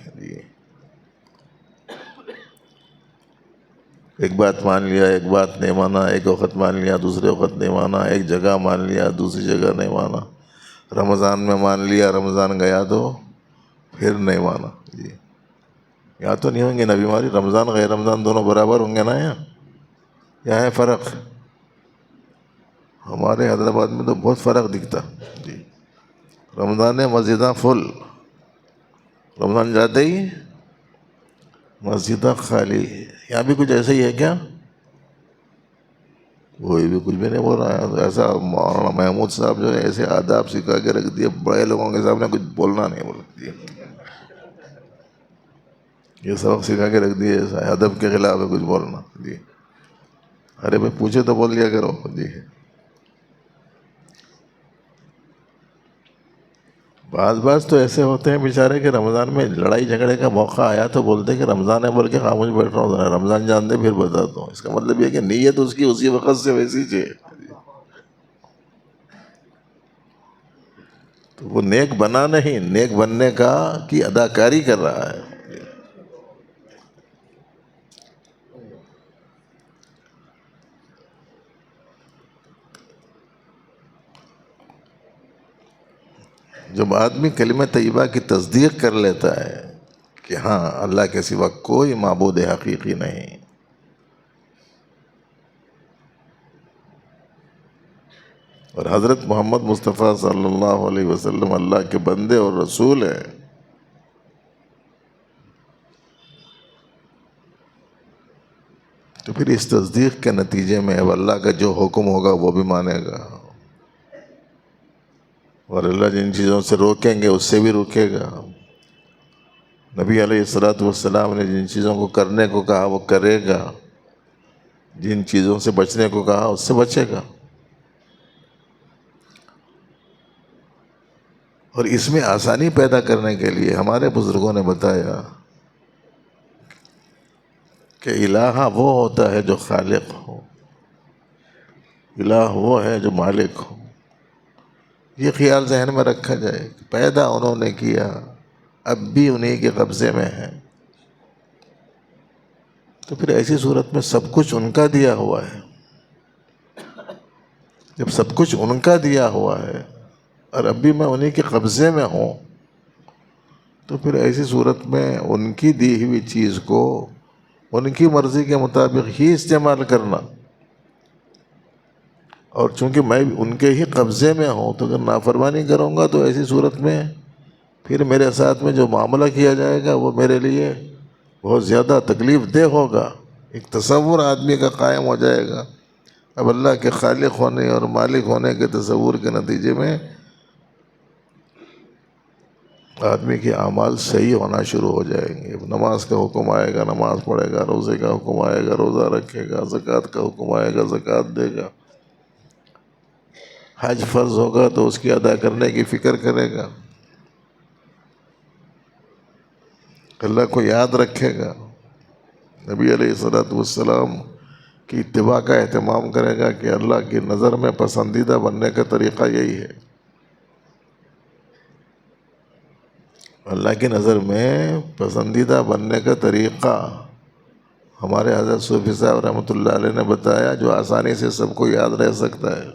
ایک بات مان لیا، ایک بات نہیں مانا، ایک وقت مان لیا دوسرے وقت نہیں مانا، ایک جگہ مان لیا دوسری جگہ نہیں مانا، رمضان میں مان لیا رمضان گیا تو پھر نہیں مانا. جی یہاں تو نہیں ہوں گے نا بیماری، رمضان غیر رمضان دونوں برابر ہوں گے نا. یہاں ہے فرق. ہمارے حیدرآباد میں تو بہت فرق دکھتا. جی رمضان میں مسجداں فل، رمضان جاتے ہی مسجداں خالی. یہاں بھی کچھ ایسا ہی ہے کیا؟ وہی بھی کچھ بھی نہیں بول رہا ہے. ایسا مولانا محمود صاحب جو ہے ایسے آداب سکھا کے رکھ دیے، بڑے لوگوں کے سامنے کچھ بولنا نہیں بولتی. یہ سبق سکھا کے رکھ دیے، ادب کے خلاف ہے کچھ بولنا. جی ارے بھائی پوچھے تو بول دیا کرو. جی بعض تو ایسے ہوتے ہیں بیچارے کہ رمضان میں لڑائی جھگڑے کا موقع آیا تو بولتے کہ رمضان ہے بول کے خاموش بیٹھ رہا ہوں، رمضان جان دے پھر بتاتا ہوں. اس کا مطلب یہ کہ نیت اس کی اسی وقت سے ویسی ہے. تو وہ نیک بنا نہیں، نیک بننے کا کی اداکاری کر رہا ہے. جب آدمی کلمہ طیبہ کی تصدیق کر لیتا ہے کہ ہاں اللہ کے سوا کوئی معبود حقیقی نہیں، اور حضرت محمد مصطفیٰ صلی اللہ علیہ وسلم اللہ کے بندے اور رسول ہیں، تو پھر اس تصدیق کے نتیجے میں اب اللہ کا جو حکم ہوگا وہ بھی مانے گا، اور اللہ جن چیزوں سے روکیں گے اس سے بھی روکے گا. نبی علیہ الصلوۃ والسلام نے جن چیزوں کو کرنے کو کہا وہ کرے گا، جن چیزوں سے بچنے کو کہا اس سے بچے گا. اور اس میں آسانی پیدا کرنے کے لیے ہمارے بزرگوں نے بتایا کہ الہ وہ ہوتا ہے جو خالق ہو، الہ وہ ہے جو مالک ہو. یہ خیال ذہن میں رکھا جائے کہ پیدا انہوں نے کیا، اب بھی انہی کے قبضے میں ہے. تو پھر ایسی صورت میں سب کچھ ان کا دیا ہوا ہے. جب سب کچھ ان کا دیا ہوا ہے اور اب بھی میں انہی کے قبضے میں ہوں، تو پھر ایسی صورت میں ان کی دی ہوئی چیز کو ان کی مرضی کے مطابق ہی استعمال کرنا. اور چونکہ میں ان کے ہی قبضے میں ہوں تو اگر نافرمانی کروں گا تو ایسی صورت میں پھر میرے ساتھ میں جو معاملہ کیا جائے گا وہ میرے لیے بہت زیادہ تکلیف دہ ہوگا. ایک تصور آدمی کا قائم ہو جائے گا. اب اللہ کے خالق ہونے اور مالک ہونے کے تصور کے نتیجے میں آدمی کے اعمال صحیح ہونا شروع ہو جائیں گے. نماز کا حکم آئے گا نماز پڑھے گا، روزے کا حکم آئے گا روزہ رکھے گا، زکوٰۃ کا حکم آئے گا زکوٰۃ دے گا، حج فرض ہوگا تو اس کی ادا کرنے کی فکر کرے گا، اللہ کو یاد رکھے گا، نبی علیہ الصلوۃ والسلام کی اتباع کا اہتمام کرے گا کہ اللہ کی نظر میں پسندیدہ بننے کا طریقہ یہی ہے. اللہ کی نظر میں پسندیدہ بننے کا طریقہ ہمارے حضرت صوفی صاحب رحمۃ اللہ علیہ نے بتایا، جو آسانی سے سب کو یاد رہ سکتا ہے.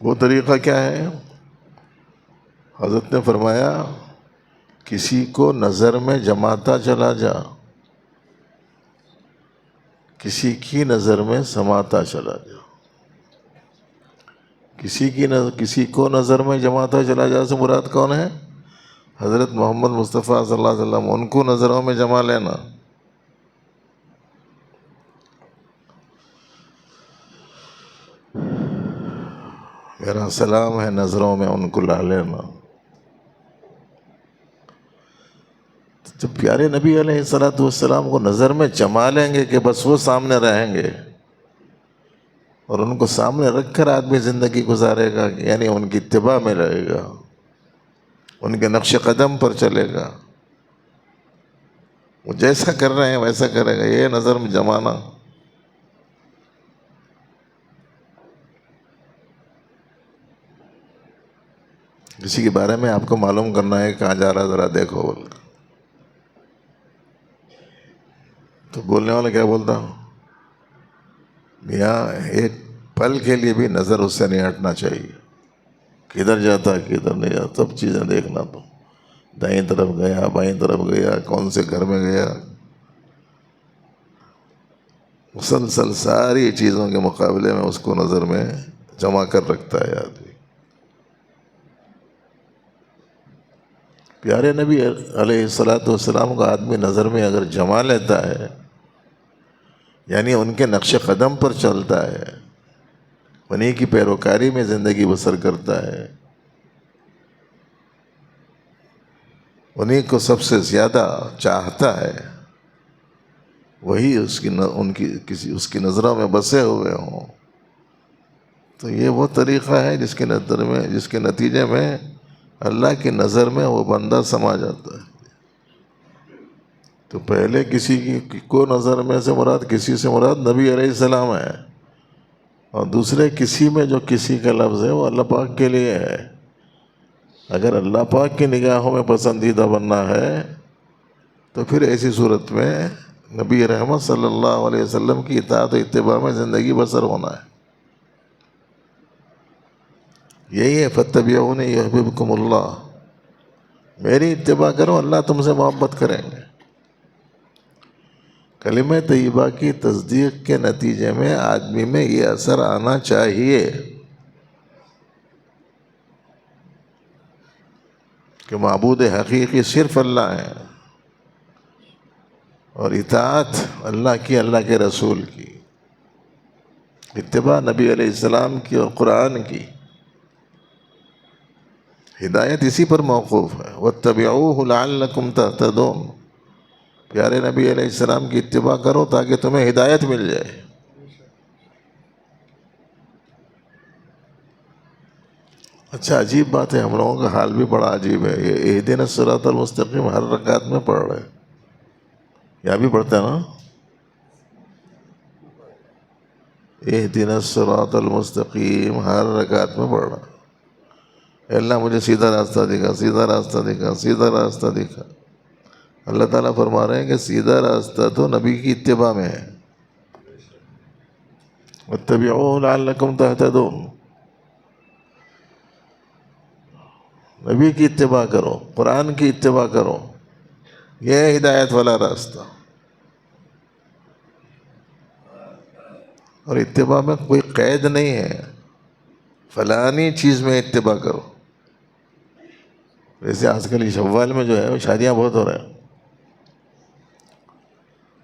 وہ طریقہ کیا ہے؟ حضرت نے فرمایا کسی کو نظر میں جماتا چلا جا، کسی کی نظر میں سماتا چلا جا۔ کسی کو نظر میں جماتا چلا جا سے مراد کون ہے؟ حضرت محمد مصطفیٰ صلی اللہ علیہ وسلم، ان کو نظروں میں جما لینا۔ میرا سلام ہے نظروں میں ان کو لا لینا۔ جب پیارے نبی علیہ الصلوۃ والسلام کو نظر میں جما لیں گے کہ بس وہ سامنے رہیں گے، اور ان کو سامنے رکھ کر آدمی زندگی گزارے گا، یعنی ان کی اتباع میں رہے گا، ان کے نقش قدم پر چلے گا، وہ جیسا کر رہے ہیں ویسا کرے گا، یہ نظر میں جمانا۔ کسی کے بارے میں آپ کو معلوم کرنا ہے کہاں جا رہا ذرا دیکھو بول، تو بولنے والا کیا بولتا؟ میاں ایک پل کے لیے بھی نظر اس سے نہیں ہٹنا چاہیے، کدھر جاتا ہے کدھر نہیں جاتا، سب چیزیں دیکھنا۔ تو دائیں طرف گیا، بائیں طرف گیا، کون سے گھر میں گیا، مسلسل ساری چیزوں کے مقابلے میں اس کو نظر میں جمع کر رکھتا ہے آدمی۔ پیارے نبی علیہ الصلوۃ والسلام کو آدمی نظر میں اگر جما لیتا ہے، یعنی ان کے نقش قدم پر چلتا ہے، انہیں کی پیروکاری میں زندگی بسر کرتا ہے، انہیں کو سب سے زیادہ چاہتا ہے، وہی اس کی نظروں میں بسے ہوئے ہوں، تو یہ وہ طریقہ ہے جس کے نتیجے میں اللہ کی نظر میں وہ بندہ سما جاتا ہے۔ تو پہلے کسی کو نظر میں سے مراد، کسی سے مراد نبی علیہ السلام ہے، اور دوسرے کسی میں جو کسی کا لفظ ہے وہ اللہ پاک کے لیے ہے۔ اگر اللہ پاک کی نگاہوں میں پسندیدہ بننا ہے تو پھر ایسی صورت میں نبی رحمت صلی اللہ علیہ وسلم کی اطاعت و اتباع میں زندگی بسر ہونا ہے۔ یہی ہے فاتبعونی یحببکم اللہ، میری اتباع کرو اللہ تم سے محبت کریں گے۔ کلمہ طیبہ کی تصدیق کے نتیجے میں آدمی میں یہ اثر آنا چاہیے کہ معبود حقیقی صرف اللہ ہے، اور اطاعت اللہ کی، اللہ کے رسول کی، اتباع نبی علیہ السلام کی اور قرآن کی۔ ہدایت اسی پر موقوف ہے، واتبعوہ لعلکم تہتدون، پیارے نبی علیہ السلام کی اتباع کرو تاکہ تمہیں ہدایت مل جائے۔ اچھا عجیب بات ہے، ہم لوگوں کا حال بھی بڑا عجیب ہے۔ یہ اہدنا الصراط المستقیم ہر رکعت میں پڑھ رہے ہیں، یہاں بھی پڑھتے ہیں نا، اہدنا الصراط المستقیم ہر رکعت میں پڑھ رہا ہے۔ اے اللہ مجھے سیدھا راستہ دکھا، سیدھا راستہ دکھا، سیدھا راستہ دکھا۔ اللہ تعالیٰ فرما رہے ہیں کہ سیدھا راستہ تو نبی کی اتباع میں ہے، واتبعوہ لعلکم تہتدون، نبی کی اتباع کرو، قرآن کی اتباع کرو، یہ ہے ہدایت والا راستہ۔ اور اتباع میں کوئی قید نہیں ہے، فلانی چیز میں اتباع کرو۔ ویسے آج کل شوال میں جو ہے شادیاں بہت ہو رہے ہیں،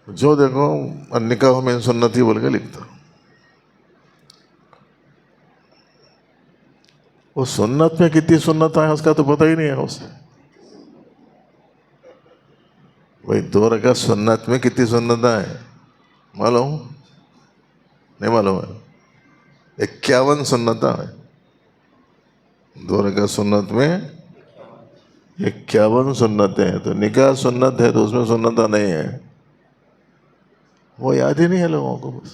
جو دیکھو النکاح من سنتی بول کے لکھتا، وہ سنت میں کتنی سنت ہیں اس کا تو پتہ ہی نہیں ہے اسے۔ بھائی 2 رکعت سنت میں کتنی سنتیں ہیں معلوم؟ نہیں معلوم ہے؟ 51 سنتیں ہیں 2 رکعت سنت میں، 51 سنتیں ہیں۔ تو نکاح سنت ہے تو اس میں سنتیں نہیں ہیں، وہ یاد ہی نہیں ہے لوگوں کو۔ بس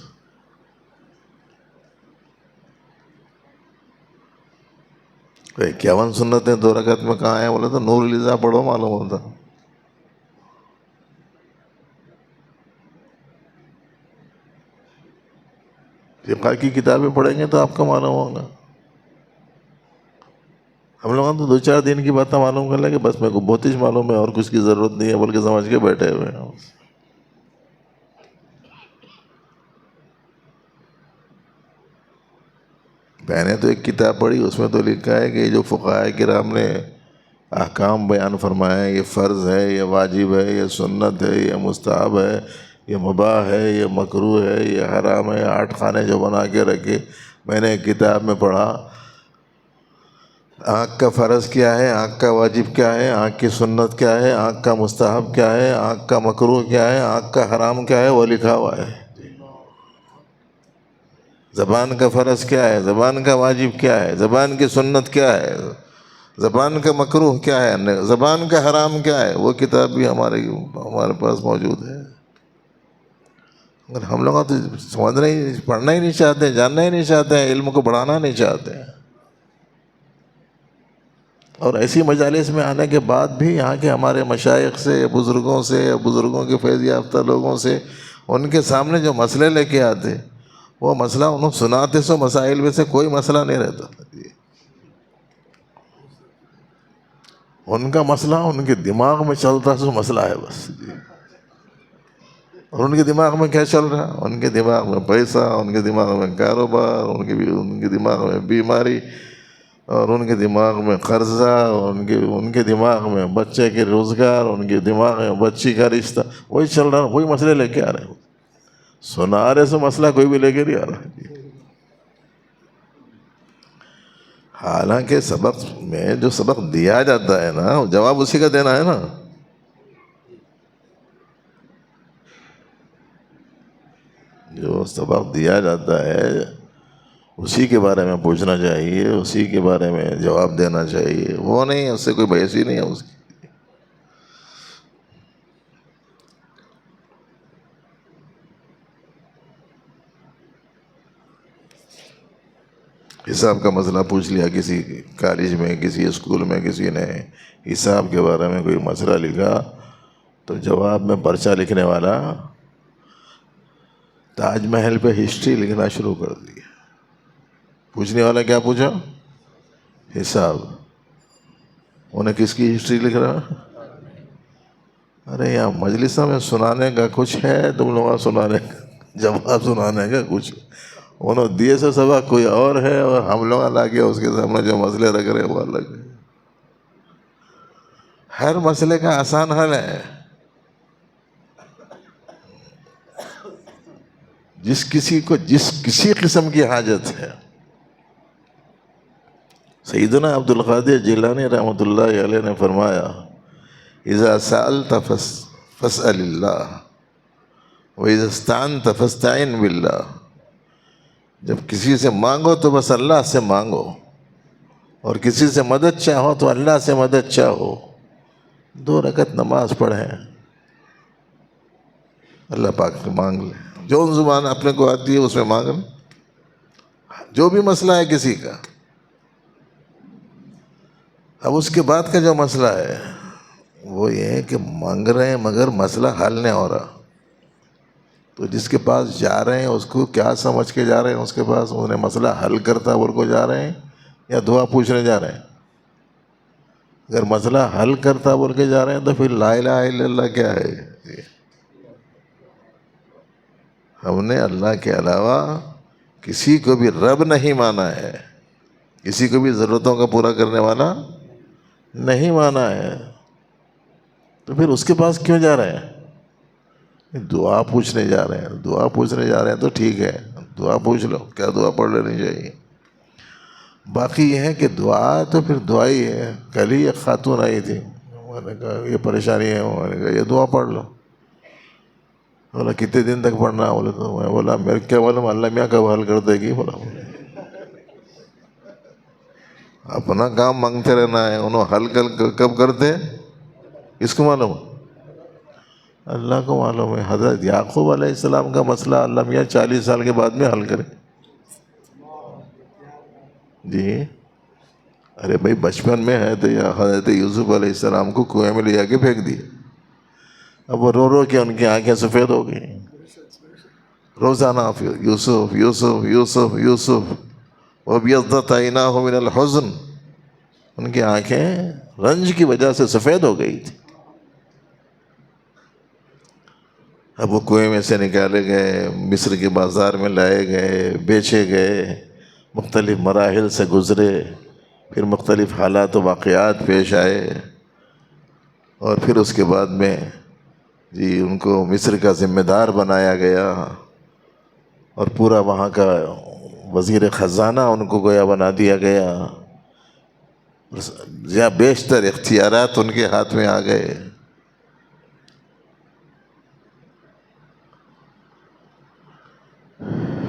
51 سنتیں 2 رکعت میں کہاں ہیں؟ بولے تو نور الہدایہ پڑھو معلوم ہوتا۔ فقہ کی کتابیں پڑھیں گے تو آپ کو معلوم ہوگا۔ ہم لوگوں تو 2-4 دن کی باتیں معلوم کر لیں کہ بس میرے کو بہت ہی معلوم ہے اور کچھ کی ضرورت نہیں ہے، بلکہ سمجھ کے بیٹھے ہوئے ہیں. میں نے تو ایک کتاب پڑھی، اس میں تو لکھا ہے کہ جو فقہاء کرام نے احکام بیان فرمایا ہے، یہ فرض ہے، یہ واجب ہے، یہ سنت ہے، یہ مستحب ہے، یہ مباح ہے، یہ مکروہ ہے، یہ حرام ہے، 8 خانے جو بنا کے رکھے. میں نے ایک کتاب میں پڑھا آنکھ کا فرض کیا ہے، آنکھ کا واجب کیا ہے، آنکھ کی سنت کیا ہے، آنکھ کا مستحب کیا ہے، آنکھ کا مکروہ کیا ہے، آنکھ کا حرام کیا ہے، وہ لکھا ہوا ہے. زبان کا فرض کیا ہے، زبان کا واجب کیا ہے، زبان کی سنت کیا ہے، زبان کا مکروہ کیا ہے، زبان کا حرام کیا ہے. وہ کتاب بھی ہمارے پاس موجود ہے. اگر ہم لوگ تو سمجھنا ہی، پڑھنا ہی نہیں چاہتے، جاننا ہی نہیں چاہتے ہیں، علم کو بڑھانا نہیں چاہتے ہیں. اور ایسی مجالس میں آنے کے بعد بھی یہاں کے ہمارے مشائخ سے، بزرگوں سے، بزرگوں کے فیض یافتہ لوگوں سے، ان کے سامنے جو مسئلے لے کے آتے، وہ مسئلہ انہوں سناتے، سو مسائل میں سے کوئی مسئلہ نہیں رہتا. ان کا مسئلہ ان کے دماغ میں چلتا سو مسئلہ ہے بس. اور ان کے دماغ میں کیا چل رہا؟ ان کے دماغ میں پیسہ، ان کے دماغ میں کاروبار، ان کے دماغ میں بیماری، اور ان کے دماغ میں قرضہ، ان کے دماغ میں بچے کے روزگار، ان کے دماغ میں بچی کا رشتہ. وہی چل رہا، وہی مسئلے لے کے آ رہے ہیں. سنا رہے سو مسئلہ کوئی بھی لے کے نہیں آ رہا. حالانکہ سبق میں جو سبق دیا جاتا ہے نا، جواب اسی کا دینا ہے نا. جو سبق دیا جاتا ہے اسی کے بارے میں پوچھنا چاہیے، اسی کے بارے میں جواب دینا چاہیے. وہ نہیں، اس سے کوئی بحث ہی نہیں ہے اس کی. حساب کا مسئلہ پوچھ لیا کسی کالج میں، کسی اسکول میں، کسی نے حساب کے بارے میں کوئی مسئلہ لکھا، تو جواب میں پرچہ لکھنے والا تاج محل پہ ہسٹری لکھنا شروع کر دی. پوچھنے والا کیا پوچھا؟ حساب. انہیں کس کی ہسٹری لکھ رہا؟ ارے یہاں مجلسوں میں سنانے کا کچھ ہے، تم لوگوں سنانے کا، جواب سنانے کا کچھ. انہوں دیے سے سبق کوئی اور ہے، اور ہم لوگ لا کے اس کے سامنے جو مسئلے رکھ رہے ہیں وہ الگ ہے. ہر مسئلے کا آسان حل ہے. جس کسی قسم کی حاجت ہے. سیدنا عبد القادر جیلانی رحمۃ اللہ علیہ نے فرمایا، اذا سألت فاسأل اللہ واذا استعنت فاستعن باللہ. جب کسی سے مانگو تو بس اللہ سے مانگو، اور کسی سے مدد چاہو تو اللہ سے مدد چاہو. 2 رکعت نماز پڑھیں، اللہ پاک سے مانگ لیں. جو زبان اپنے کو آتی ہے اس میں مانگ لیں، جو بھی مسئلہ ہے کسی کا. اب اس کے بعد کا جو مسئلہ ہے وہ یہ ہے کہ مانگ رہے ہیں مگر مسئلہ حل نہیں ہو رہا. تو جس کے پاس جا رہے ہیں اس کو کیا سمجھ کے جا رہے ہیں؟ اس کے پاس انہیں مسئلہ حل کرتا بول کو جا رہے ہیں یا دعا پوچھنے جا رہے ہیں؟ اگر مسئلہ حل کرتا بول کے جا رہے ہیں تو پھر لا الہ الا اللہ کیا ہے؟ ہم نے اللہ کے علاوہ کسی کو بھی رب نہیں مانا ہے، کسی کو بھی ضرورتوں کا پورا کرنے والا نہیں مانا ہے. تو پھر اس کے پاس کیوں جا رہے ہیں؟ دعا پوچھنے جا رہے ہیں. دعا پوچھنے جا رہے ہیں تو ٹھیک ہے، دعا پوچھ لو، کیا دعا پڑھ لینی چاہیے. باقی یہ ہے کہ دعا تو پھر دعا ہی ہے. کل ہی ایک خاتون آئی تھی، میں نے کہا یہ پریشانی ہے، میں نے کہا یہ دعا پڑھ لو. بولا کتنے دن تک پڑھنا ہے؟ بولے تو میں بولا میرے کیا معلوم، اللہ میاں کب حل کر دے گی. بولا اپنا کام مانگتے رہنا ہے، انہوں حل کب کرتے اس کو معلوم، اللہ کو معلوم ہے. حضرت یعقوب علیہ السلام کا مسئلہ اللہ میاں 40 سال کے بعد میں حل کرے. جی ارے بھائی بچپن میں ہے تو حضرت یوسف علیہ السلام کو کنویں میں لے جا کے پھینک دیے. اب وہ رو رو کے ان کی آنکھیں سفید ہو گئی. روزانہ یوسف یوسف یوسف یوسف وابیضت عیناہ من الحزن ان کی آنکھیں رنج کی وجہ سے سفید ہو گئی تھی. اب وہ کنویں میں سے نکالے گئے، مصر کے بازار میں لائے گئے، بیچے گئے، مختلف مراحل سے گزرے، پھر مختلف حالات و واقعات پیش آئے، اور پھر اس کے بعد میں جی ان کو مصر کا ذمہ دار بنایا گیا، اور پورا وہاں کا وزیر خزانہ ان کو گویا بنا دیا گیا، یا بیشتر اختیارات ان کے ہاتھ میں آ گئے.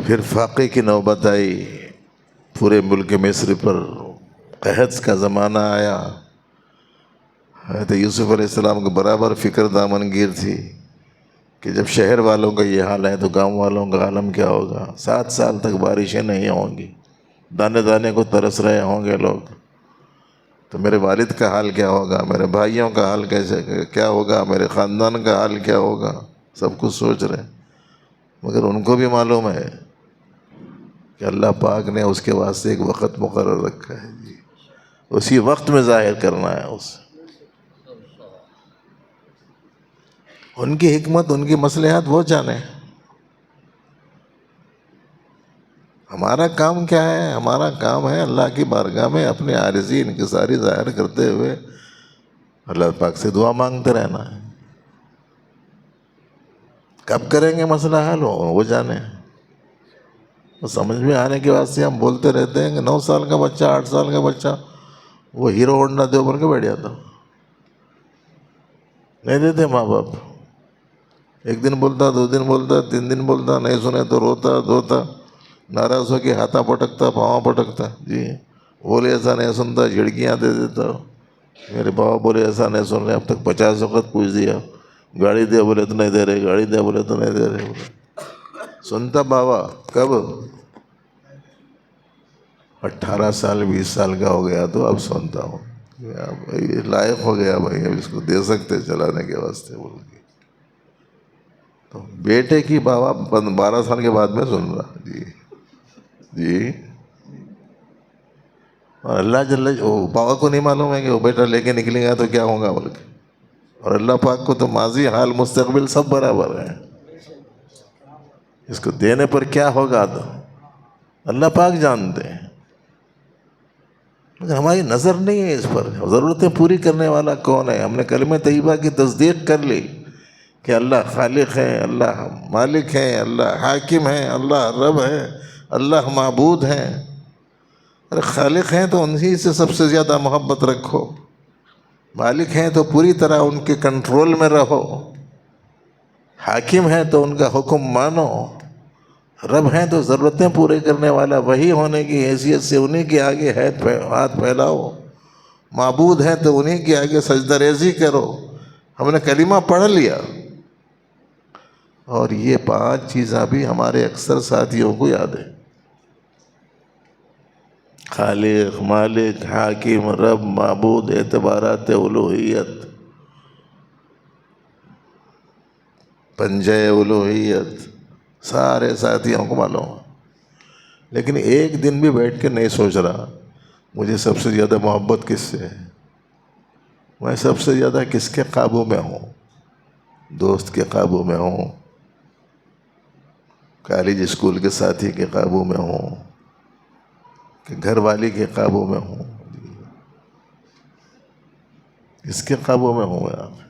پھر فاقے کی نوبت آئی، پورے ملک مصر پر قحط کا زمانہ آیا. حضرت یوسف علیہ السلام کو برابر فکر دامن گیر تھی کہ جب شہر والوں کا یہ حال ہے تو گاؤں والوں کا عالم کیا ہوگا. 7 سال تک بارشیں نہیں ہوں گی، دانے دانے کو ترس رہے ہوں گے لوگ، تو میرے والد کا حال کیا ہوگا، میرے بھائیوں کا حال کیسے کیا ہوگا، میرے خاندان کا حال کیا ہوگا. سب کچھ سوچ رہے، مگر ان کو بھی معلوم ہے کہ اللہ پاک نے اس کے واسطے ایک وقت مقرر رکھا ہے، جی اسی وقت میں ظاہر کرنا ہے اسے. ان کی حکمت، ان کی مصلحت وہ جانے. ہمارا کام کیا ہے؟ ہمارا کام ہے اللہ کی بارگاہ میں اپنے عاجزی انکساری ظاہر کرتے ہوئے اللہ پاک سے دعا مانگتے رہنا ہے. کب کریں گے مسئلہ حل وہ جانے. وہ سمجھ میں آنے کے واسطے ہم بولتے رہتے ہیں کہ 9 سال کا بچہ، 8 سال کا بچہ وہ ہیرو ہونڈا دے بن کے بیٹھ جاتا. نہیں دیتے ماں باپ. ایک دن بولتا، 2 دن بولتا، 3 دن بولتا، نہیں سنے تو روتا دھوتا، ناراض ہو کے ہاتھا پٹکتا، پاؤں پٹکتا. جی بولے ایسا نہیں سنتا، جھڑکیاں دے دیتا. میرے بابا بولے ایسا نہیں سن رہے، اب تک 50 وقت پوچھ دیا، گاڑی دے بولے تو نہیں دے رہے، گاڑی دے بولے تو نہیں دے رہے. بولے سنتا بابا کب؟ 18 سال 20 سال کا ہو گیا تو اب سنتا ہوں. بھائی لائق ہو گیا بھائی، اب اس کو دے سکتے چلانے کے واسطے بول کے. تو بیٹے کی بابا 12 سال کے بعد میں سن رہا. جی جی. اور اللہ بابا کو نہیں معلوم ہے کہ وہ بیٹا لے کے نکلے گا تو کیا ہوگا بول کے. اور اللہ پاک کو تو ماضی، حال، مستقبل سب برابر ہے. اس کو دینے پر کیا ہوگا تو اللہ پاک جانتے ہیں. لیکن ہماری نظر نہیں ہے اس پر. ضرورتیں پوری کرنے والا کون ہے؟ ہم نے کلمہ طیبہ کی تصدیق کر لی کہ اللہ خالق ہے، اللہ مالک ہے، اللہ حاکم ہے، اللہ رب ہے، اللہ معبود ہے. ارے خالق ہیں تو انہی سے سب سے زیادہ محبت رکھو، مالک ہیں تو پوری طرح ان کے کنٹرول میں رہو، حاکم ہیں تو ان کا حکم مانو، رب ہیں تو ضرورتیں پورے کرنے والا وہی ہونے کی حیثیت سے انہی کے آگے ہاتھ پھیلاؤ، معبود ہیں تو انہی کے آگے سجدہ ریزی کرو. ہم نے کلمہ پڑھ لیا، اور یہ 5 چیزیں بھی ہمارے اکثر ساتھیوں کو یاد ہے. خالق، مالک، حاکم، رب، معبود، اعتبارات الوہیت، پنجہ الوہیت، سارے ساتھیوں کو معلوم ہے. لیکن ایک دن بھی بیٹھ کے نہیں سوچ رہا مجھے سب سے زیادہ محبت کس سے ہے، میں سب سے زیادہ کس کے قابو میں ہوں. دوست کے قابو میں ہوں، کالج اسکول کے ساتھی کے قابو میں ہوں، کہ گھر والی کے قابو میں ہوں. کس کے قابو میں ہوں یار؟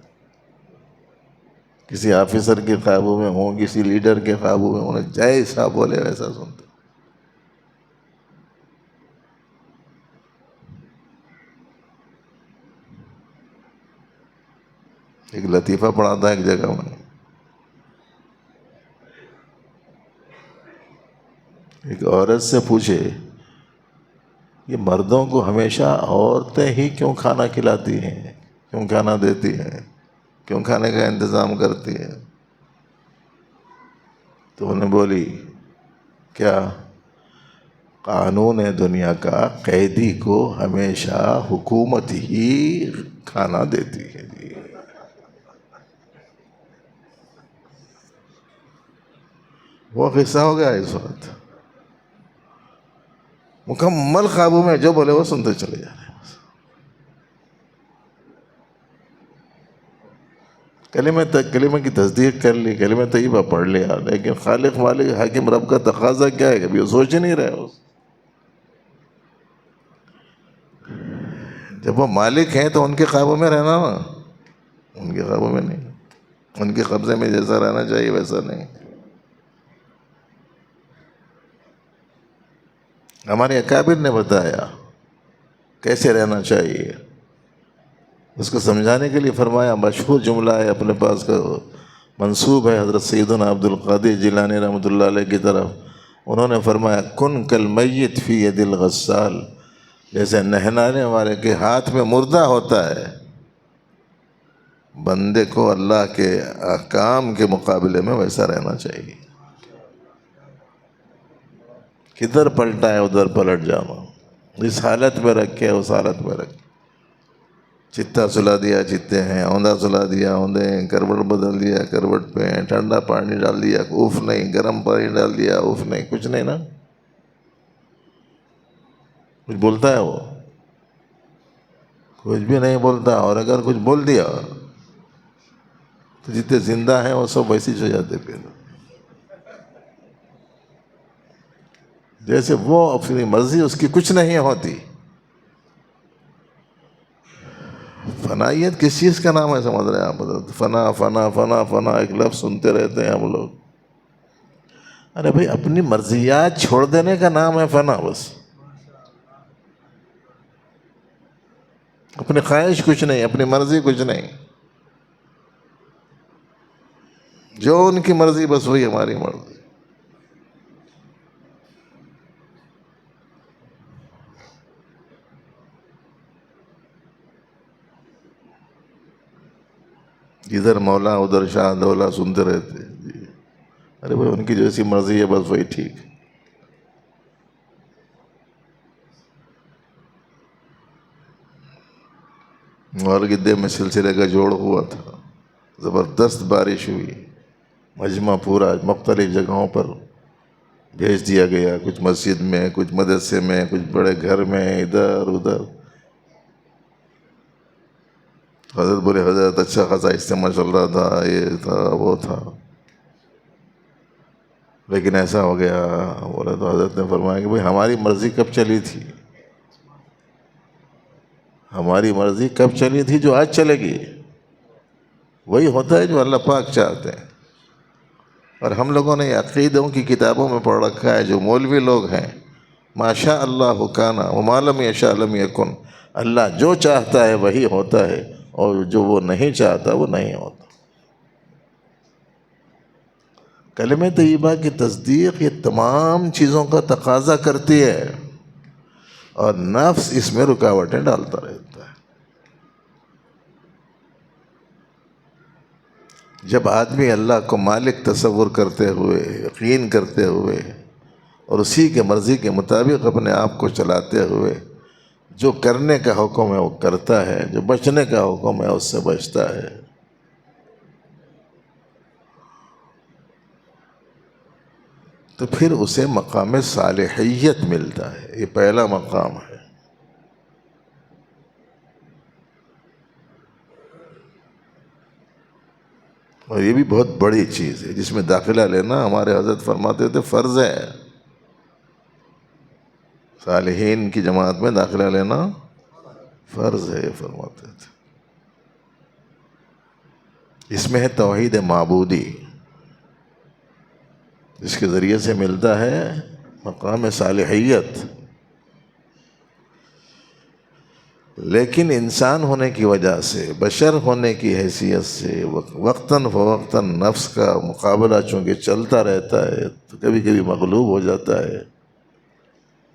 کسی آفیسر کے قابو میں ہوں، کسی لیڈر کے قابو میں ہوں، جیسا بولے ویسا سنتے. ایک لطیفہ پڑھا تھا ایک جگہ میں. ایک عورت سے پوچھے یہ مردوں کو ہمیشہ عورتیں ہی کیوں کھانا کھلاتی ہیں، کیوں کھانا دیتی ہیں، کیوں کھانے کا انتظام کرتی ہیں؟ تو انہیں بولی کیا؟ قانون ہے دنیا کا، قیدی کو ہمیشہ حکومت ہی کھانا دیتی ہے. جی وہ قصہ ہو گیا اس وقت. مکمل قابو میں جو بولے وہ سنتے چلے جا رہے ہیں. کلمہ کی تصدیق کر لی، کلمہ طیبہ پڑھ لیا، لیکن خالق مالک حاکم رب کا تقاضا کیا ہے؟ کبھی وہ سوچ ہی نہیں رہے. جب وہ مالک ہیں تو ان کے قابو میں رہنا نا، ان کے قابو میں نہیں، ان کے قبضے میں جیسا رہنا چاہیے ویسا نہیں. ہمارے اکابر نے بتایا کیسے رہنا چاہیے. اس کو سمجھانے کے لیے فرمایا، مشہور جملہ ہے اپنے پاس کا منسوب ہے حضرت سیدنا عبد القادر جیلانی رحمۃ اللہ علیہ کی طرف. انہوں نے فرمایا، کن کالمیت فی ید الغسال، جیسے نہلانے والے کے ہاتھ میں مردہ ہوتا ہے، بندے کو اللہ کے احکام کے مقابلے میں ویسا رہنا چاہیے. کدھر پلٹا ہے ادھر پلٹ جانا، اس حالت میں رکھے اس حالت میں رکھے. چتا سلا دیا چتے ہیں، اوندا سلا دیا اوندے ہیں، کروٹ بدل دیا کروٹ پہ ہیں، ٹھنڈا پانی ڈال دیا اوف نہیں، گرم پانی ڈال دیا اوف نہیں، کچھ نہیں نا. کچھ بولتا ہے وہ؟ کچھ بھی نہیں بولتا. اور اگر کچھ بول دیا تو جتنے زندہ ہیں وہ سب ویسے ہو جاتے پھر. جیسے وہ اپنی مرضی اس کی کچھ نہیں ہوتی. فنائیت کس چیز کا نام ہے سمجھ رہے ہیں آپ؟ فنا فنا فنا فنا ایک لفظ سنتے رہتے ہیں ہم لوگ. ارے بھائی اپنی مرضیات چھوڑ دینے کا نام ہے فنا. بس اپنی خواہش کچھ نہیں، اپنی مرضی کچھ نہیں، جو ان کی مرضی بس وہی ہماری مرضی. ادھر مولا ادھر شاہ دولا سنتے رہتے. جی ارے بھائی ان کی جیسی مرضی ہے بس وہی ٹھیک. اور گدے میں سلسلے کا جوڑ ہوا تھا، زبردست بارش ہوئی، مجمع پورا مختلف جگہوں پر بھیج دیا گیا، کچھ مسجد میں، کچھ مدرسے میں، کچھ بڑے گھر میں، ادھر ادھر. حضرت بولے حضرت اچھا خاصا اجتماع چل رہا تھا، یہ تھا وہ تھا، لیکن ایسا ہو گیا. بولے تو حضرت نے فرمایا کہ بھائی ہماری مرضی کب چلی تھی؟ ہماری مرضی کب چلی تھی جو آج چلے گی؟ وہی ہوتا ہے جو اللہ پاک چاہتے ہیں. اور ہم لوگوں نے عقیدوں کی کتابوں میں پڑھ رکھا ہے، جو مولوی لوگ ہیں، ما شاء اللہ کان وما لم یشاء لم یکن، اللہ جو چاہتا ہے وہی ہوتا ہے، اور جو وہ نہیں چاہتا وہ نہیں ہوتا. کلمہ طیبہ کی تصدیق یہ تمام چیزوں کا تقاضا کرتی ہے، اور نفس اس میں رکاوٹیں ڈالتا رہتا ہے. جب آدمی اللہ کو مالک تصور کرتے ہوئے، یقین کرتے ہوئے، اور اسی کے مرضی کے مطابق اپنے آپ کو چلاتے ہوئے جو کرنے کا حکم ہے وہ کرتا ہے، جو بچنے کا حکم ہے اس سے بچتا ہے، تو پھر اسے مقام صالحیت ملتا ہے. یہ پہلا مقام ہے. اور یہ بھی بہت بڑی چیز ہے جس میں داخلہ لینا ہمارے حضرت فرماتے تھے فرض ہے. صالحین کی جماعت میں داخلہ لینا فرض ہے، یہ فرماتے تھے. اس میں ہے توحید معبودی، جس کے ذریعے سے ملتا ہے مقام صالحیت. لیکن انسان ہونے کی وجہ سے، بشر ہونے کی حیثیت سے، وقتاً فوقتاً نفس کا مقابلہ چونکہ چلتا رہتا ہے، تو کبھی کبھی مغلوب ہو جاتا ہے،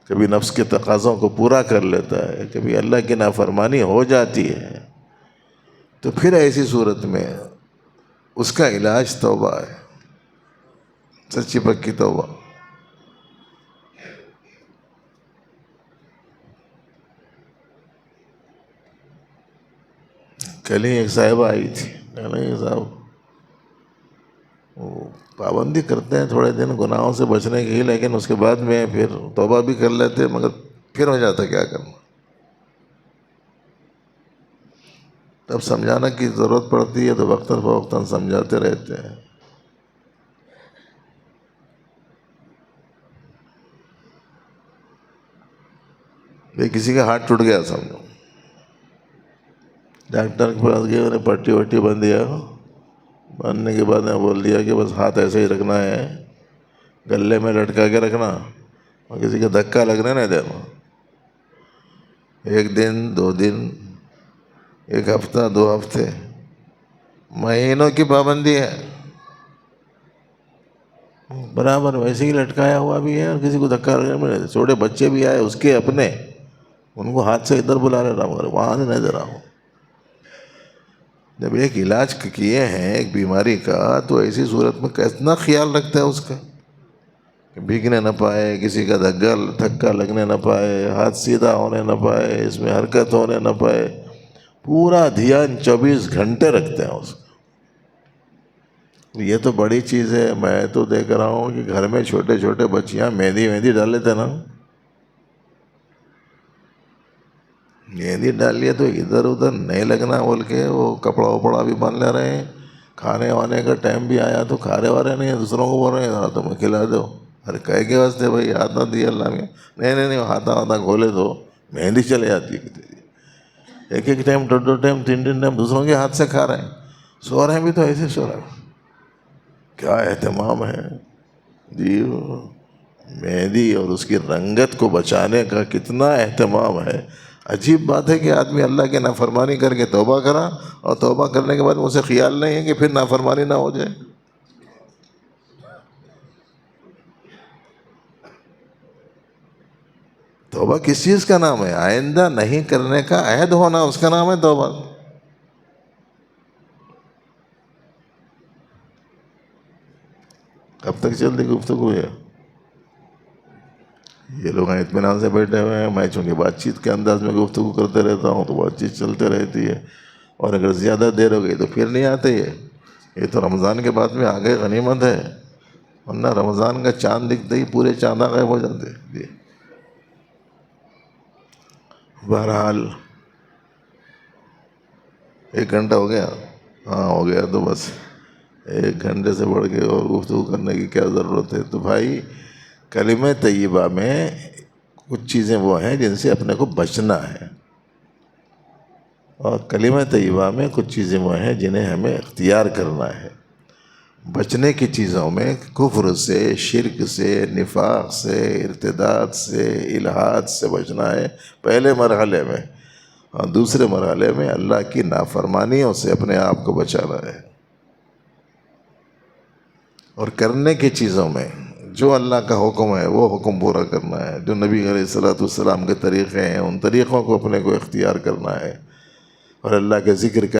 کبھی نفس کے تقاضوں کو پورا کر لیتا ہے، کبھی اللہ کی نافرمانی ہو جاتی ہے. تو پھر ایسی صورت میں اس کا علاج توبہ ہے، سچی پکی توبہ. کل ہی ایک صاحبہ آئی تھی، نہیں صاحب وہ پابندی کرتے ہیں تھوڑے دن گناہوں سے بچنے کی، لیکن اس کے بعد میں پھر توبہ بھی کر لیتے، مگر پھر ہو جاتا کیا کرنا. تب سمجھانا کی ضرورت پڑتی ہے تو وقتاً فوقتاً سمجھاتے رہتے ہیں. بھئی کسی کا ہاتھ ٹوٹ گیا سمجھو، ڈاکٹر کے پاس گئے، انہیں پٹی وٹی باندھ دیا، باندھنے کے بعد میں بول دیا کہ بس ہاتھ ایسے ہی رکھنا ہے، گلے میں لٹکا کے رکھنا اور کسی کا دھکا لگنے نہیں دینا. 1 دن 2 دن 1 ہفتہ 2 ہفتے مہینوں کی پابندی ہے. برابر ویسے ہی لٹکایا ہوا بھی ہے اور کسی کو دھکا لگنے میں نہیں. چھوٹے بچے بھی آئے اس کے اپنے، ان کو ہاتھ سے ادھر بلا رہا ہوں، وہاں سے نہیں دے رہا ہوں. جب ایک علاج کیے ہیں ایک بیماری کا تو ایسی صورت میں کتنا خیال رکھتا ہے اس کا کہ بھیگنے نہ پائے، کسی کا دھکا لگنے نہ پائے، ہاتھ سیدھا ہونے نہ پائے، اس میں حرکت ہونے نہ پائے. پورا دھیان 24 گھنٹے رکھتے ہیں اس کا. یہ تو بڑی چیز ہے. میں تو دیکھ رہا ہوں کہ گھر میں چھوٹے چھوٹے بچیاں مہندی ڈال لیتے نا، مہندی ڈال لیے تو ادھر ادھر نہیں لگنا بول کے وہ کپڑا وپڑا بھی باندھ لے رہے ہیں. کھانے وانے کا ٹائم بھی آیا تو کھا رہے والے نہیں ہیں، دوسروں کو بول رہے ہیں تو میں کھلا دو. ارے کہے کے واسطے بھائی ہاتھ نہ دیے اللہ میں. نہیں ہاتھ کھولے تو مہندی چلے جاتی ہے. ایک ٹائم 2 ٹائم 3 ٹائم دوسروں کے ہاتھ سے کھا رہے ہیں. سو رہے ہیں بھی تو ایسے سو رہے ہیں. کیا اہتمام ہے جی. مہندی اور اس کی رنگت کو بچانے کا کتنا اہتمام ہے. عجیب بات ہے کہ آدمی اللہ کی نافرمانی کر کے توبہ کرا اور توبہ کرنے کے بعد اسے خیال نہیں ہے کہ پھر نافرمانی نہ ہو جائے. توبہ کس چیز کا نام ہے؟ آئندہ نہیں کرنے کا عہد ہونا، اس کا نام ہے توبہ. کب تک چل رہی گفتگو ہے؟ یہ لوگ اطمینان سے بیٹھے ہوئے ہیں. میں چونکہ بات چیت کے انداز میں گفتگو کرتے رہتا ہوں تو بات چیت چلتے رہتی ہے، اور اگر زیادہ دیر ہو گئی تو پھر نہیں آتے. یہ تو رمضان کے بعد میں آگے غنیمت ہے، ورنہ رمضان کا چاند دکھتے ہی پورے چاندہ غائب ہو جاتے. جی بہرحال 1 گھنٹہ ہو گیا. ہاں ہو گیا تو بس 1 گھنٹے سے بڑھ کے اور گفتگو کرنے کی کیا ضرورت ہے. تو بھائی کلمہ طیبہ میں کچھ چیزیں وہ ہیں جن سے اپنے کو بچنا ہے، اور کلمہ طیبہ میں کچھ چیزیں وہ ہیں جنہیں ہمیں اختیار کرنا ہے. بچنے کی چیزوں میں کفر سے، شرک سے، نفاق سے، ارتداد سے، الحاد سے بچنا ہے پہلے مرحلے میں، اور دوسرے مرحلے میں اللہ کی نافرمانیوں سے اپنے آپ کو بچانا ہے. اور کرنے کی چیزوں میں جو اللہ کا حکم ہے وہ حکم پورا کرنا ہے. جو نبی علیہ الصلوۃ والسلام کے طریقے ہیں ان طریقوں کو اپنے کو اختیار کرنا ہے، اور اللہ کے ذکر کا